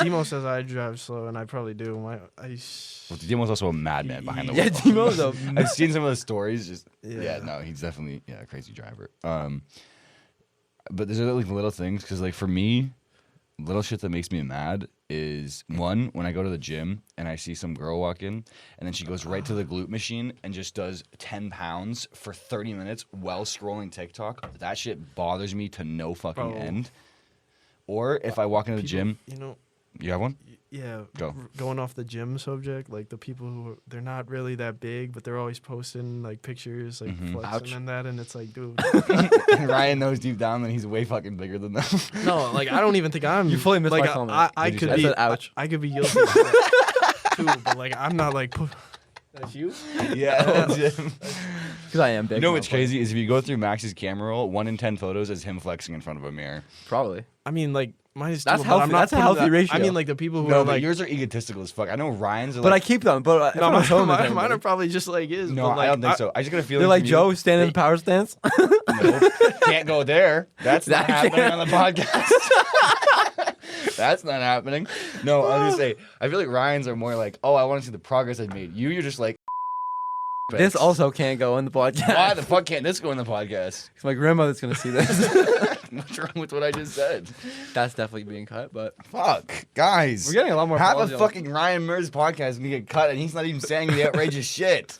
Demo says I drive slow, and I probably do. Well, Demo's also a madman behind the Yeah, wheel. Demo's a. I've seen some of the stories. Just yeah, Yeah. no, he's definitely a crazy driver. But there's like little things because like for me, little shit that makes me mad is one when I go to the gym and I see some girl walk in and then she goes right to the glute machine and just does 10 pounds for 30 minutes while scrolling TikTok. That shit bothers me to no fucking Bro. end. Or if I walk into the gym, You know, you have one? yeah. Go. Going off the gym subject, like the people who they're not really that big, but they're always posting like pictures, like Mhm. flexing Ouch. and that, and it's like, dude, And Ryan knows deep down that he's way fucking bigger than them. no, like I don't even think I'm. You fully missed like my comment. I Did you could say- be. I said ouch. I could be guilty of that too, but like I'm not like. That's you. yeah, Jim. Because I am big. You know what's motherfucker. crazy is if you go through Max's camera roll, 1 in 10 photos is him flexing in front of a mirror. Probably. I mean, like mine is. That's too, but I'm healthy- not that's a putting healthy that- ratio. I mean, like the people who No, are but like. yours are egotistical as fuck. I know Ryan's are But I like, keep them. But No, I'm showing them to mine are everybody. probably just like his. no, but like, I don't think so. I just got a feeling They're like from Joe you, standing in the power stance. no, can't go there. That's not That happening can't- on the podcast. That's not happening. No, I was gonna say, I feel like Ryan's are more like, oh, I want to see the progress I've made. You're just like, This also can't go in the podcast. why the fuck can't this go in the podcast? 'Cause my grandmother's gonna see this. What's wrong with what I just said? That's definitely being cut, but Fuck, guys. we're getting a lot more. Half apology a on- fucking Ryan Merz podcast is gonna get cut, and he's not even saying the outrageous shit.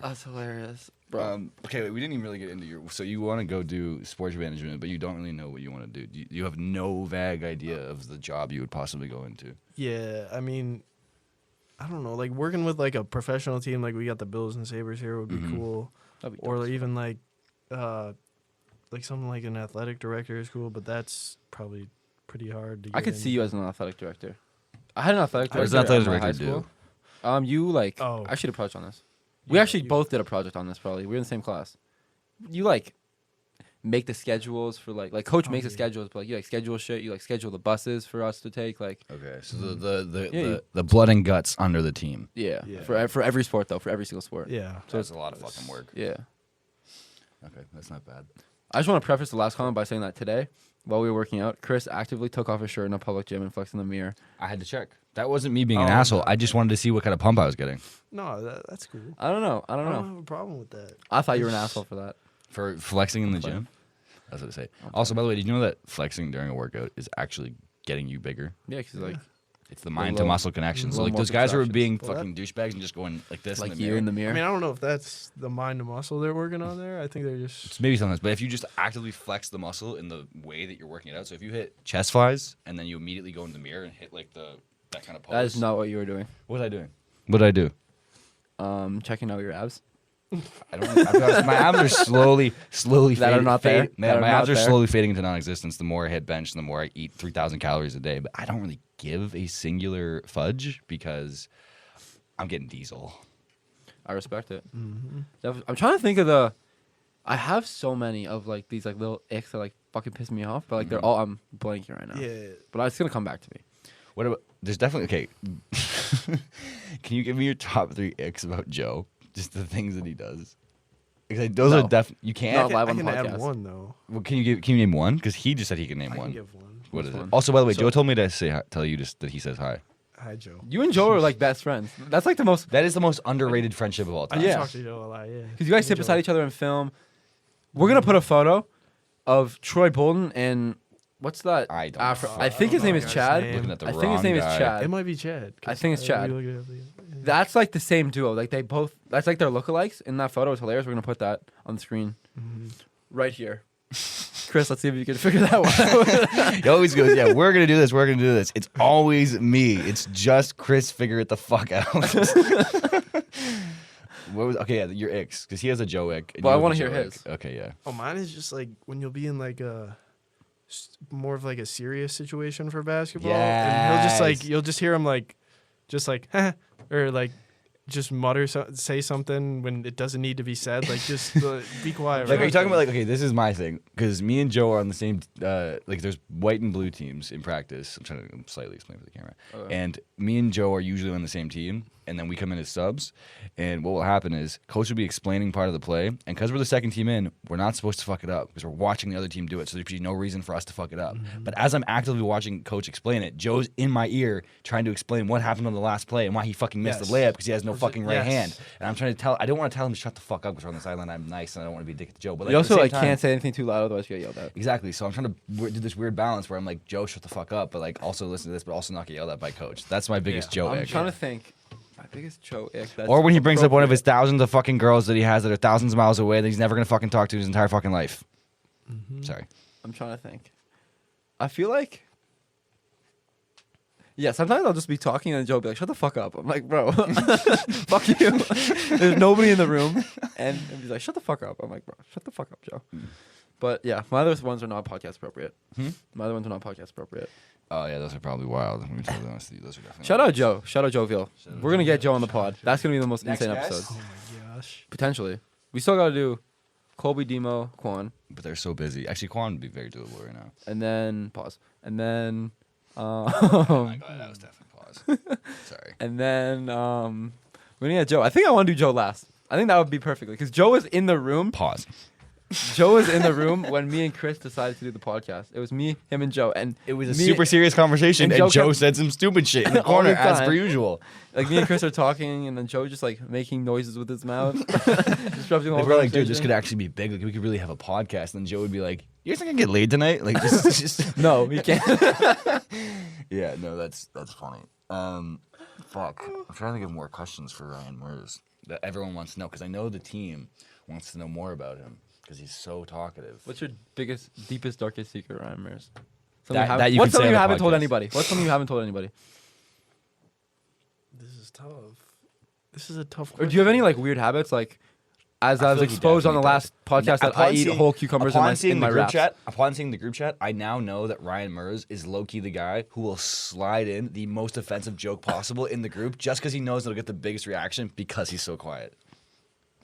That's hilarious, bro. Okay, wait, we didn't even really get into your. So you want to go do sports management, but you don't really know what you want to do. You have no vague idea of the job you would possibly go into. Yeah, I mean, I don't know. Like working with like a professional team, like we got the Bills and Sabres here, would be cool. That'd be Or dope. even like something like an athletic director is cool, but that's probably pretty hard to get I could see into. you as an athletic director. I had an athletic What does director. an athletic at my high director school. You like? Oh. I should approach on this. We Yeah, actually you- both did a project on this. Probably we were in the same class. You like make the schedules for like coach makes the yeah. schedules, but like you like schedule shit. You like schedule the buses for us to take. Like Okay, so the Yeah, you- the blood and guts under the team. yeah, Yeah. for every sport though, for every single sport. Yeah. So it's a lot of fucking work. Yeah. Okay, that's not bad. I just want to preface the last comment by saying that today, while we were working out, Chris actively took off his shirt in a public gym and flexed in the mirror. I had to check. That wasn't me being an Oh, asshole. no. I just wanted to see what kind of pump I was getting No, that's cool. I don't know. I don't have a problem with that. I thought you were an asshole for that. for flexing in the gym. That's what I say. Also, by the way, did you know that flexing during a workout is actually getting you bigger? Yeah, because like It's the mind to muscle connection. So little like more those guys who are contractions. being Well, that- fucking douchebags and just going like this like in the you mirror. in the mirror. I mean, I don't know if that's the mind to muscle they're working on there. I think they're just It's maybe sometimes, but if you just actively flex the muscle in the way that you're working it out, so if you hit chest flies and then you immediately go in the mirror and hit like that kind of pose. That is not what you were doing. What was I doing? What did I do? Checking out your abs. I don't. I feel like my abs are slowly That are not there? That are My not abs are there? slowly fading into non-existence. The more I hit bench, the more I eat 3,000 calories a day. But I don't really give a singular fudge because I'm getting diesel. I respect it. Mm-hmm. I'm trying to think of the. I have so many of like these like little icks that like fucking piss me off, but like they're all I'm blanking right now. yeah. But it's gonna come back to me. What about? There's definitely okay. Can you give me your top 3 icks about Joe? Just the things that he does. Because those No. are definitely you can't. No. Live I on can the add podcast. one though. Well, can you name one? Because he just said he can name I one. can give one. What is Which it? one? Also, by the way, So- Joe told me to say hi, tell you just that he says hi. Hi, Joe. You and Joe are like best friends. That's like the most. That is the most underrated friendship of all I time. Yeah. talk to Joe a lot. Yeah. Because you guys Me sit and beside Joe. each other and film. We're gonna put a photo of Troy Bolton and what's that? I don't Afro- know. I think I his don't name know is the guy's Chad. name. Looking at the I think his wrong name guy. is Chad. It might be Chad. I think it's Chad. we looked it up again. That's like the same duo. Like they both. That's like their lookalikes in that photo. It's hilarious. We're gonna put that on the screen right here. Chris, let's see if you can figure that one out. He always goes, yeah, we're going to do this, we're going to do this. It's always me. It's just Chris, figure it the fuck out. What was, okay, yeah, your icks, because he has a Joe ick. and Well, you I have wanna a hear Joe his. ick. Okay, yeah. Oh, mine is just like when you'll be in like a more of like a serious situation for basketball, and he'll just like Yes. you'll just hear him like, just like, or like, just mutter say something when it doesn't need to be said. Like just be quiet. Like, are right? you talking about, like, okay, this is my thing, because me and Joe are on the same, like, there's white and blue teams in practice. I'm trying to slightly explain for the camera. Okay. And me and Joe are usually on the same team, and then we come in as subs, and what will happen is coach will be explaining part of the play, and because we're the second team in, we're not supposed to fuck it up, because we're watching the other team do it, so there'd be no reason for us to fuck it up. But as I'm actively watching coach explain it, Joe's in my ear trying to explain what happened on the last play and why he fucking missed Yes. the layup because he has no Or fucking right yes. hand. And I'm trying to I don't want to tell him to shut the fuck up because we're on the sideline. I'm nice and I don't want to be a dick to Joe. But like, You at the also same like time- can't say anything too loud, otherwise you get yelled at. Exactly. So I'm trying to do this weird balance where I'm like, Joe, shut the fuck up, but like also listen to this, but also not get yelled at by coach. That's my biggest Joe I'm ick. trying to think. My biggest Joe ick. That's Or when he brings up one of his appropriate. thousands of fucking girls that he has that are thousands of miles away that he's never gonna fucking talk to his entire fucking life. Sorry. I'm trying to think. I feel like. Yeah, sometimes I'll just be talking and Joe will be like, shut the fuck up. I'm like, bro, fuck you. There's nobody in the room. And he's like, shut the fuck up. I'm like, bro, shut the fuck up, Joe. But yeah, my other ones are not podcast appropriate. My other ones are not podcast appropriate. Oh yeah, those are probably wild. Let me tell you honestly, those are definitely. Shout out Joe. Shout out Joe Veal. We're going to get Joe on the pod. That's going to be the most Next insane guest? episode. Oh my gosh. Potentially. We still got to do Colby, Demo, Quan. But they're so busy. Actually, Quan would be very doable right now. And then, pause. And then, Oh my god, that was definitely pause. Sorry. and then, we're going to get Joe. I think I want to do Joe last. I think that would be perfectly. Because Joe is in the room. Pause. Joe was in the room when me and Chris decided to do the podcast. It was me, him, and Joe. And It was a me- super serious conversation, and and Joe Joe kept- said some stupid shit in the All corner, the as time. per usual. Like me and Chris are talking, and then Joe just like making noises with his mouth, disrupting the whole Like, we're like, dude, this conversation. could actually be big. Like, we could really have a podcast. And Joe would be like, "You guys think I can get laid tonight?" Like, just No, he can't. yeah, no, that's funny. Fuck, I'm trying to think of more questions for Ryan Merz that everyone wants to know, because I know the team wants to know more about him because he's so talkative. What's your biggest, deepest, darkest secret, Ryan Merz? That you What's can say something on you a haven't told podcast. anybody? What's something you haven't told anybody? This is tough. This is a tough Or question. do you have any like weird habits, like as I I was feel like he exposed on the definitely last podcast that I Upon eat seeing- whole cucumbers upon in seeing my the group wraps? chat, upon seeing the group chat, I now know that Ryan Merz is low-key the guy who will slide in the most offensive joke possible in the group just because he knows it'll get the biggest reaction because he's so quiet.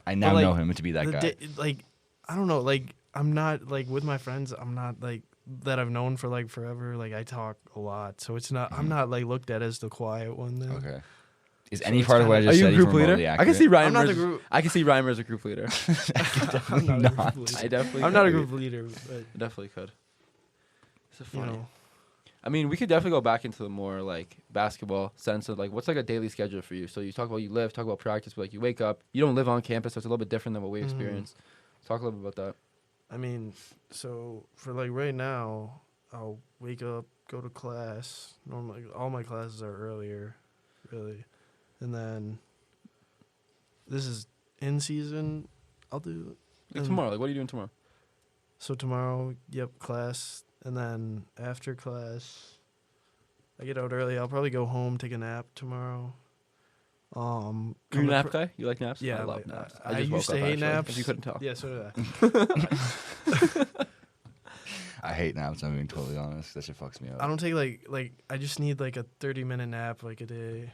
I now But, like, know him to be that The guy. like, I don't know. Like, I'm not like with my friends. I'm not like that. I've known for like forever. Like, I talk a lot, so it's not. I'm not like looked at as the quiet one. Then. Okay. Is So any it's part of what I kinda- Are just you said a group even remotely leader? I accurate? can see Ryan I'm not Merz. the group. I can see Ryan Merz as a group leader. I'm not. not. A group leader. I definitely. I'm not a could. group leader, but I definitely could. It's a you funny. know, I mean, we could definitely go back into the more like basketball sense of like what's like a daily schedule for you. So you talk about you live, talk about practice, but like you wake up, you don't live on campus, so it's a little bit different than what we Mhm. experience. Talk a little bit about that. I mean, so for like right now, I'll wake up, go to class. Normally, all my classes are earlier, really, and then this is in season. I'll do Like and- tomorrow, like what are you doing tomorrow? So tomorrow, yep, class, and then after class, I get out early. I'll probably go home, take a nap tomorrow. You a come to nap pr- guy? You like naps? Yeah, I love like, naps. I just used woke to up, hate actually, naps. If you couldn't tell. Yeah, so did I. I hate naps, I'm being totally honest. That shit fucks me up. I don't take like I just need like a 30-minute nap like a day.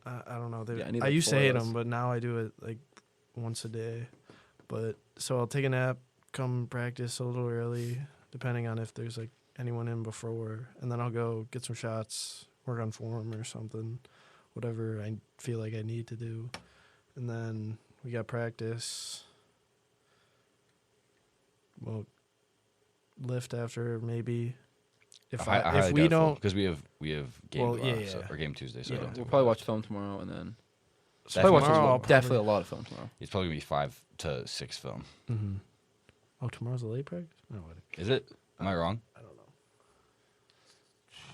I don't know. Yeah, I need, I like, used to 4 of hate those. them, but now I do it like once a day. But so I'll take a nap, come practice a little early, depending on if there's like anyone in before, and then I'll go get some shots, work on form or something, whatever I feel like I need to do, and then we got practice. Well, lift after maybe. If if we don't, because we have game Well, tomorrow, yeah, so, yeah. or game Tuesday, so Yeah. I don't We'll do probably it. watch film tomorrow and then So probably watch tomorrow I'll definitely a lot of film tomorrow. It's probably gonna be 5 to 6 film. Mm-hmm. Oh, tomorrow's a late practice? No, what? Is it? Am I wrong? I don't know.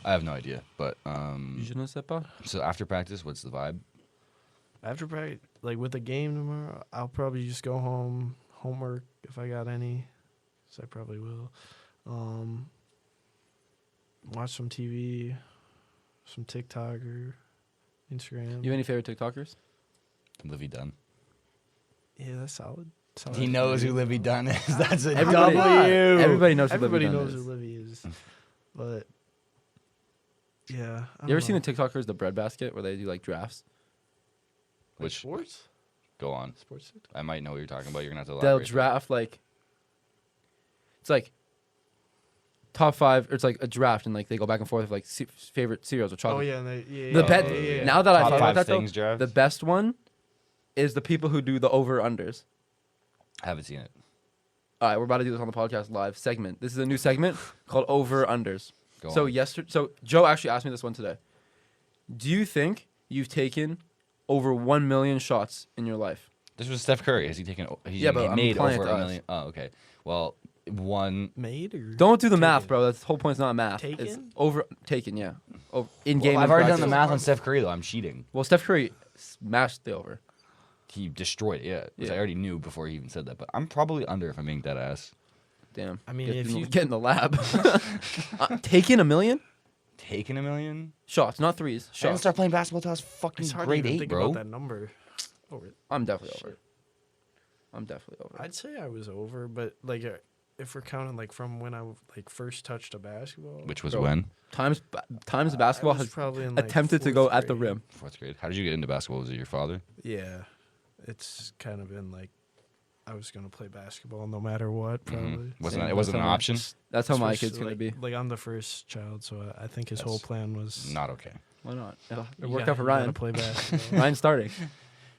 I have no idea. But Je ne sais pas. so after practice, what's the vibe? After practice, like with the game tomorrow, I'll probably just go home, homework if I got any, so I probably will. Watch some TV, some TikTok or Instagram. You have any favorite TikTokers? Livy Dunn. Yeah, that's solid. He knows who Livy Dunn is. That's a Everybody- W. Everybody knows who Everybody Livy Dunn knows is. who Livy is, but yeah. You ever seen the TikTokers, the bread basket, where they do like drafts? Which sports? go on. Sports. I might know what you're talking about. You're gonna have to They'll elaborate. draft like it's like top 5. Or it's like a draft, and like they go back and forth with like favorite cereals or chocolate. Oh yeah, and they, yeah. The yeah, bet. yeah, yeah. Now that I Top thought 5 about that, though, things draft. the best one is the people who do the over unders. I haven't seen it. All right, we're about to do this on the podcast live segment. This is a new segment called over unders. Go So on. so Joe actually asked me this one today. Do you think you've taken over 1 million shots in your life? This was Steph Curry. Has he taken? He Yeah, but I'm made applying it over to a us. million. Oh, okay. Well, one. Made or Don't do the math, taken? bro. That's the whole point. Is not math. It's Taken? over taken. Yeah, over, in game. Well, I've and already done the practice. math on Steph Curry though. I'm cheating. Well, Steph Curry smashed the over. He destroyed it. Yeah, which Yeah. I already knew before he even said that. But I'm probably under if I'm being dead ass. Damn. I mean, get, if you- get in the lab, taking 1 million Taking a million. shots, not threes. I didn't Shots. start playing basketball till I was fucking It's hard to grade even 8, think bro. about that number. Over. I'm definitely over. I'm definitely over. I'd say I was over, but like if we're counting like from when I like first touched a basketball, Which was Bro. when? Times I basketball was has probably in, like, attempted to go 4th at the grade. rim. 4th grade. How did you get into basketball? Was it your father? Yeah, it's kind of been like I was gonna play basketball no matter what. Probably. Mm-hmm. Wasn't Same. it wasn't an That's option? That's how my Especially, kid's gonna like, be. Like I'm the first child, so I think his whole That's plan was Not okay. Why not? It you worked gotta- out for you gotta Ryan. Play basketball. Ryan's starting.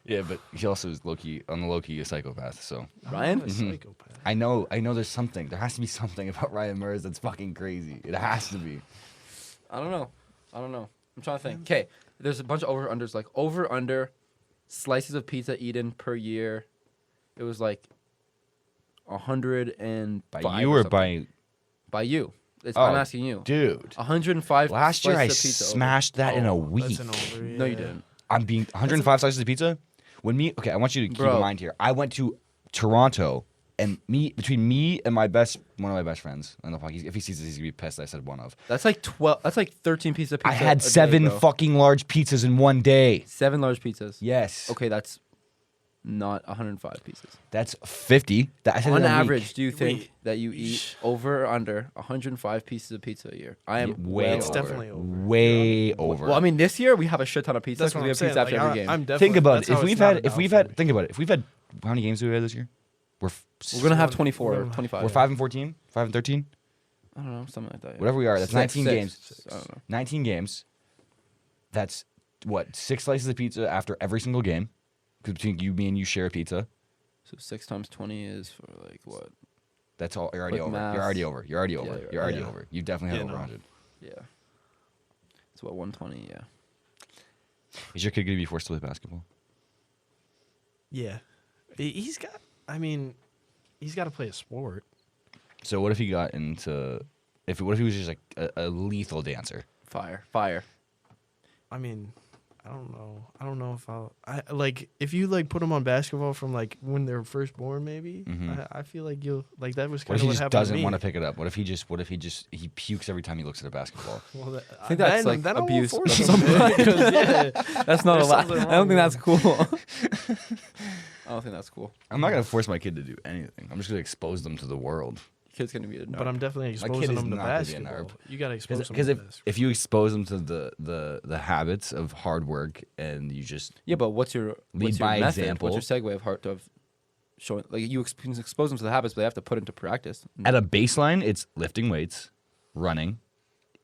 Yeah, but he also is low-key, on the low-key, a psychopath, so. Ryan? I'm a psychopath. I know there's something. There has to be something about Ryan Merz that's fucking crazy. It has to be. I don't know. I'm trying to think. Okay, there's a bunch of over-unders. Like, over-under slices of pizza eaten per year. It was like 105. By you or by... By you. Oh, I'm asking you. Dude. 105 Last year I slices of pizza over. smashed that in a week. That's an over. No, you didn't. I'm being 105 slices of pizza. Okay, I want you to keep in Bro. mind here. I went to Toronto, and between me and one of my best friends, and if he sees this, he's gonna be pissed. I said one of. That's like 12. That's like 13 pieces of pizza. I had a day, 7 bro. fucking large pizzas in one day. 7 large pizzas. Yes. Okay, that's not 105 pieces. That's 50. I said On in a week. average, do you think Wait. that you eat over or under 105 pieces of pizza a year? I am Way well It's over. over. definitely over. Way over. Well, I mean, this year we have a shit ton of pizza That's because what we I'm have saying. pizza after Like, every game. I'm definitely. think about that's it. how If it's we've not had, an if out we've for had, me. think about it. If we've had, how many games do we have this year? We're gonna have 24 or 25. We're 5 and 14, 5 and 13, I don't know, something like that. Yeah. whatever we are. That's 19 Six. games. I don't know. 19 games. That's what 6 slices of pizza after every single game. Because between you, me, and you share a pizza. So 6 times 20 is for like what? That's all. You're already Quick over. math. You're already over. You're already over. you're You're already right. over. You definitely had Yeah, over no. 100. Yeah. It's about 120. Yeah. Is your kid gonna be forced to play basketball? Yeah, he's got. I mean, he's got to play a sport. So what if he got into? What if he was just like a lethal dancer? Fire. I mean, I don't know. I don't know if I like if you like put him on basketball from like when they're first born. Maybe I feel like you'll like that was What kind if of he what just happened to doesn't me. want to pick it up? What if he pukes every time he looks at a basketball? Well, I think that's like then I won't abuse. force That's him to, something- 'cause, yeah, That's not There's allowed. something I don't wrong think that's with cool. I don't think that's cool. I'm not gonna force my kid to do anything. I'm just gonna expose them to the world. Kid's gonna be a nerd. but I'm definitely My kid exposing is him to not gonna be a basketball. nerd. You gotta expose him Because to if basketball. you expose them to the habits of hard work and you just Yeah, but what's your Lead your by method? example. What's your segue of heart of showing like you can expose them to the habits, but they have to put into practice. at a baseline, it's lifting weights, running,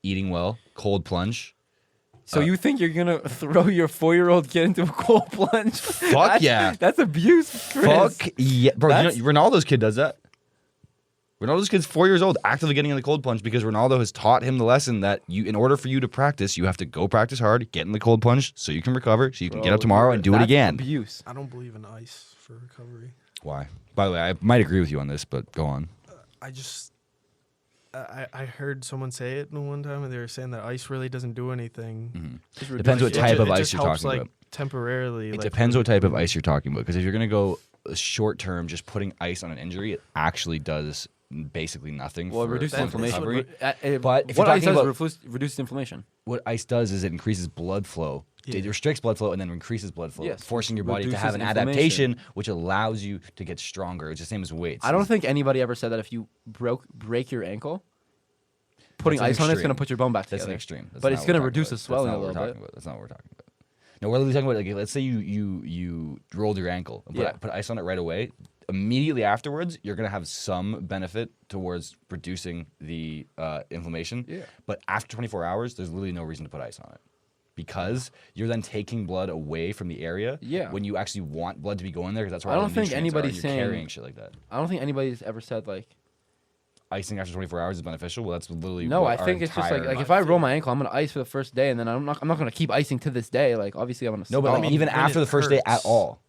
eating well, cold plunge. So you think you're gonna throw your 4-year-old kid into a cold plunge? Fuck yeah. That's abuse, Chris. Fuck yeah, bro! That's- You know, Ronaldo's kid does that. Ronaldo's kid's 4 years old, actively getting in the cold plunge because Ronaldo has taught him the lesson that in order for you to practice, you have to go practice hard, get in the cold plunge, so you can recover, so you can get up tomorrow and do it That's again. Abuse. I don't believe in ice for recovery. Why? By the way, I might agree with you on this, but go on. I just I heard someone say it one time, and they were saying that ice really doesn't do anything. Depends what It type ju- of it ice just you're helps, talking like, about. Temporarily. It like, depends for- what type of ice you're talking about. Because if you're gonna go short term, just putting ice on an injury, it actually does basically nothing. Well, it for reduces full inflammation. recovery. But if what you're ice talking does about- reduces inflammation. What ice does is it increases blood flow. Yeah. It restricts blood flow and then increases blood flow, Yes, forcing your body to reduces have an inflammation. adaptation, which allows you to get stronger. It's the same as weights. I don't think anybody ever said that if you break your ankle, putting That's an ice on it's extreme. gonna put your bone back That's together. an extreme. That's But not it's what gonna we're talking reduce the about. swelling That's a not what little we're bit. talking about. That's not what we're talking about. No, we're literally talking about like let's say you rolled your ankle and Yeah. put ice on it right away. Immediately afterwards, you're gonna have some benefit towards reducing the inflammation. Yeah. But after 24 hours, there's literally no reason to put ice on it. Because you're then taking blood away from the area Yeah. when you actually want blood to be going there because that's where I all don't the think nutrients are, anybody's and saying- you're carrying shit like that. I don't think anybody's ever said like Icing after 24 hours is beneficial. Well, that's literally no. what I our think it's just entire- like if I roll my ankle, I'm gonna ice for the first day, and then I'm not gonna keep icing to this day. Like obviously I'm gonna no, but stop. like, even when after it the first day at hurts. all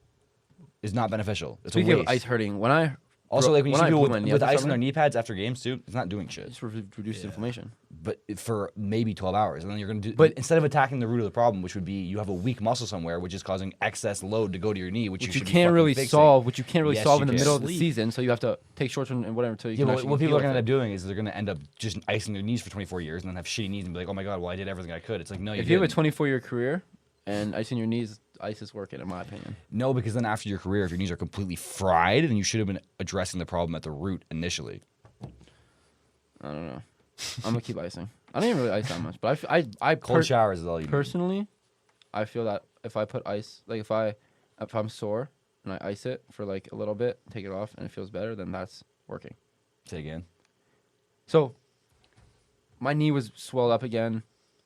is not beneficial. It's Speaking a of waste. ice hurting, when I Also, like when you see people blew my knee with out this ice on summer, their knee pads after games too, it's not doing shit. just reduced inflammation. But for maybe 12 hours, and then you're gonna do. But- But instead of attacking the root of the problem, which would be you have a weak muscle somewhere, which is causing excess load to go to your knee, which Which you you should can't be really fucking solve. fixing. Which you can't really Yes, solve you in the can. middle of the Sleep. season. So you have to take short term and whatever until you Yeah, can but actually what people heal are gonna with end up it. doing is they're gonna end up just icing their knees for 24 years and then have shitty knees and be like, oh my god, well I did everything I could. It's like no, you If you have a didn't. 24-year career and icing your knees, ice is working in my opinion. No, because then after your career, if your knees are completely fried, then you should have been addressing the problem at the root initially. I don't know. I'm gonna keep icing. I don't even really ice that much, but I Cold showers is all you need. personally, I feel that if I put ice, like if I'm sore and I ice it for like a little bit, take it off, and it feels better, then that's working. Say again. So, my knee was swelled up again,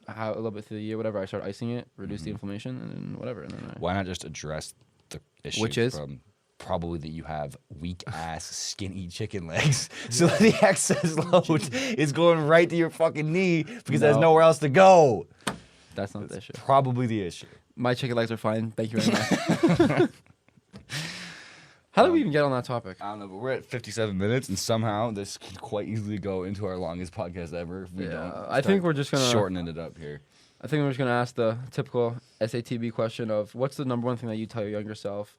a little bit through the year. Whatever, I started icing it, reduced the inflammation, and then whatever. And then Why not just address the issue. Which is? From probably that you have weak ass skinny chicken legs, so the excess load is going right to your fucking knee because there's No. nowhere else to go. That's not the issue. Probably the issue. My chicken legs are fine. Thank you very much. How did we even get on that topic? I don't know, but we're at 57 minutes, and somehow this could quite easily go into our longest podcast ever. If we don't I think we're just gonna shortening it up here. I think we're just gonna ask the typical SATB question of what's the number one thing that you tell your younger self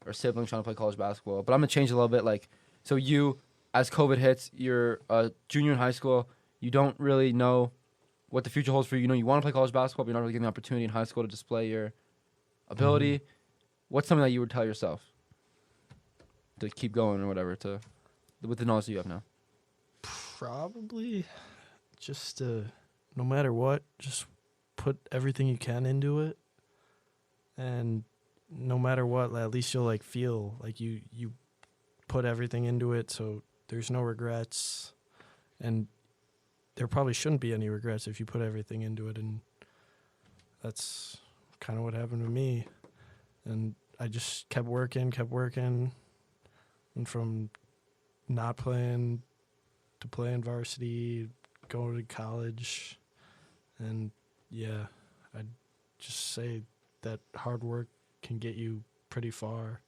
or sibling trying to play college basketball. But I'm gonna change it a little bit. Like, so you, as COVID hits, you're a junior in high school. You don't really know what the future holds for you. You know, you want to play college basketball, but you're not really given the opportunity in high school to display your ability. What's something that you would tell yourself to keep going or whatever with the knowledge that you have now? Probably just no matter what, just put everything you can into it, and no matter what, at least you'll like feel like you put everything into it, so there's no regrets, and there probably shouldn't be any regrets if you put everything into it, and that's kind of what happened to me. And I just kept working, and from not playing to playing varsity, going to college, and yeah, I'd just say that hard work can get you pretty far.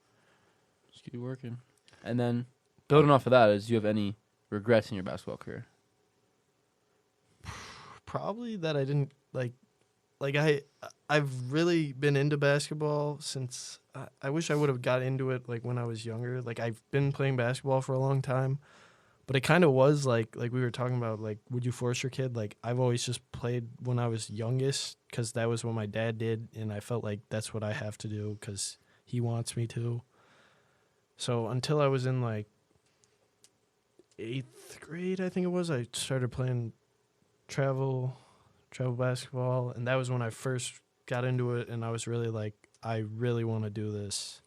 Just keep working. And then building off of that, do you have any regrets in your basketball career? Probably that I didn't I've really been into basketball since I wish I would have got into it like when I was younger. Like I've been playing basketball for a long time, but it kind of was like we were talking about, like, would you force your kid? Like I've always just played when I was youngest because that was what my dad did, and I felt like that's what I have to do because he wants me to. So until I was in like 8th grade, I think it was, I started playing travel basketball, and that was when I first got into it, and I was really like, I really want to do this,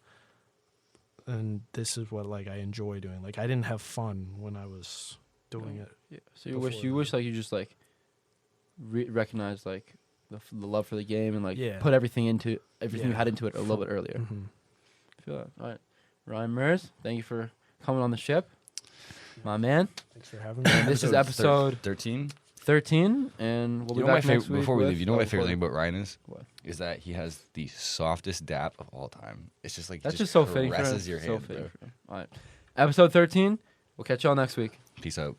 and this is what like I enjoy doing. Like I didn't have fun when I was doing it. Yeah. So you wish like you just like recognized like the love for the game and like put everything you had into it a little bit earlier. Mm-hmm. I feel that. All right, Ryan Merz, thank you for coming on the ship, my man. Thanks for having me. This is episode 13. 13, and we'll You be know back my next favorite, week. before we leave, you know what my favorite thing about Ryan is? What? Is that he has the softest dap of all time. It's just like That's he just so fitting for him. caresses your So hand, fitting bro. for him. All right, episode 13. We'll catch y'all next week. Peace out.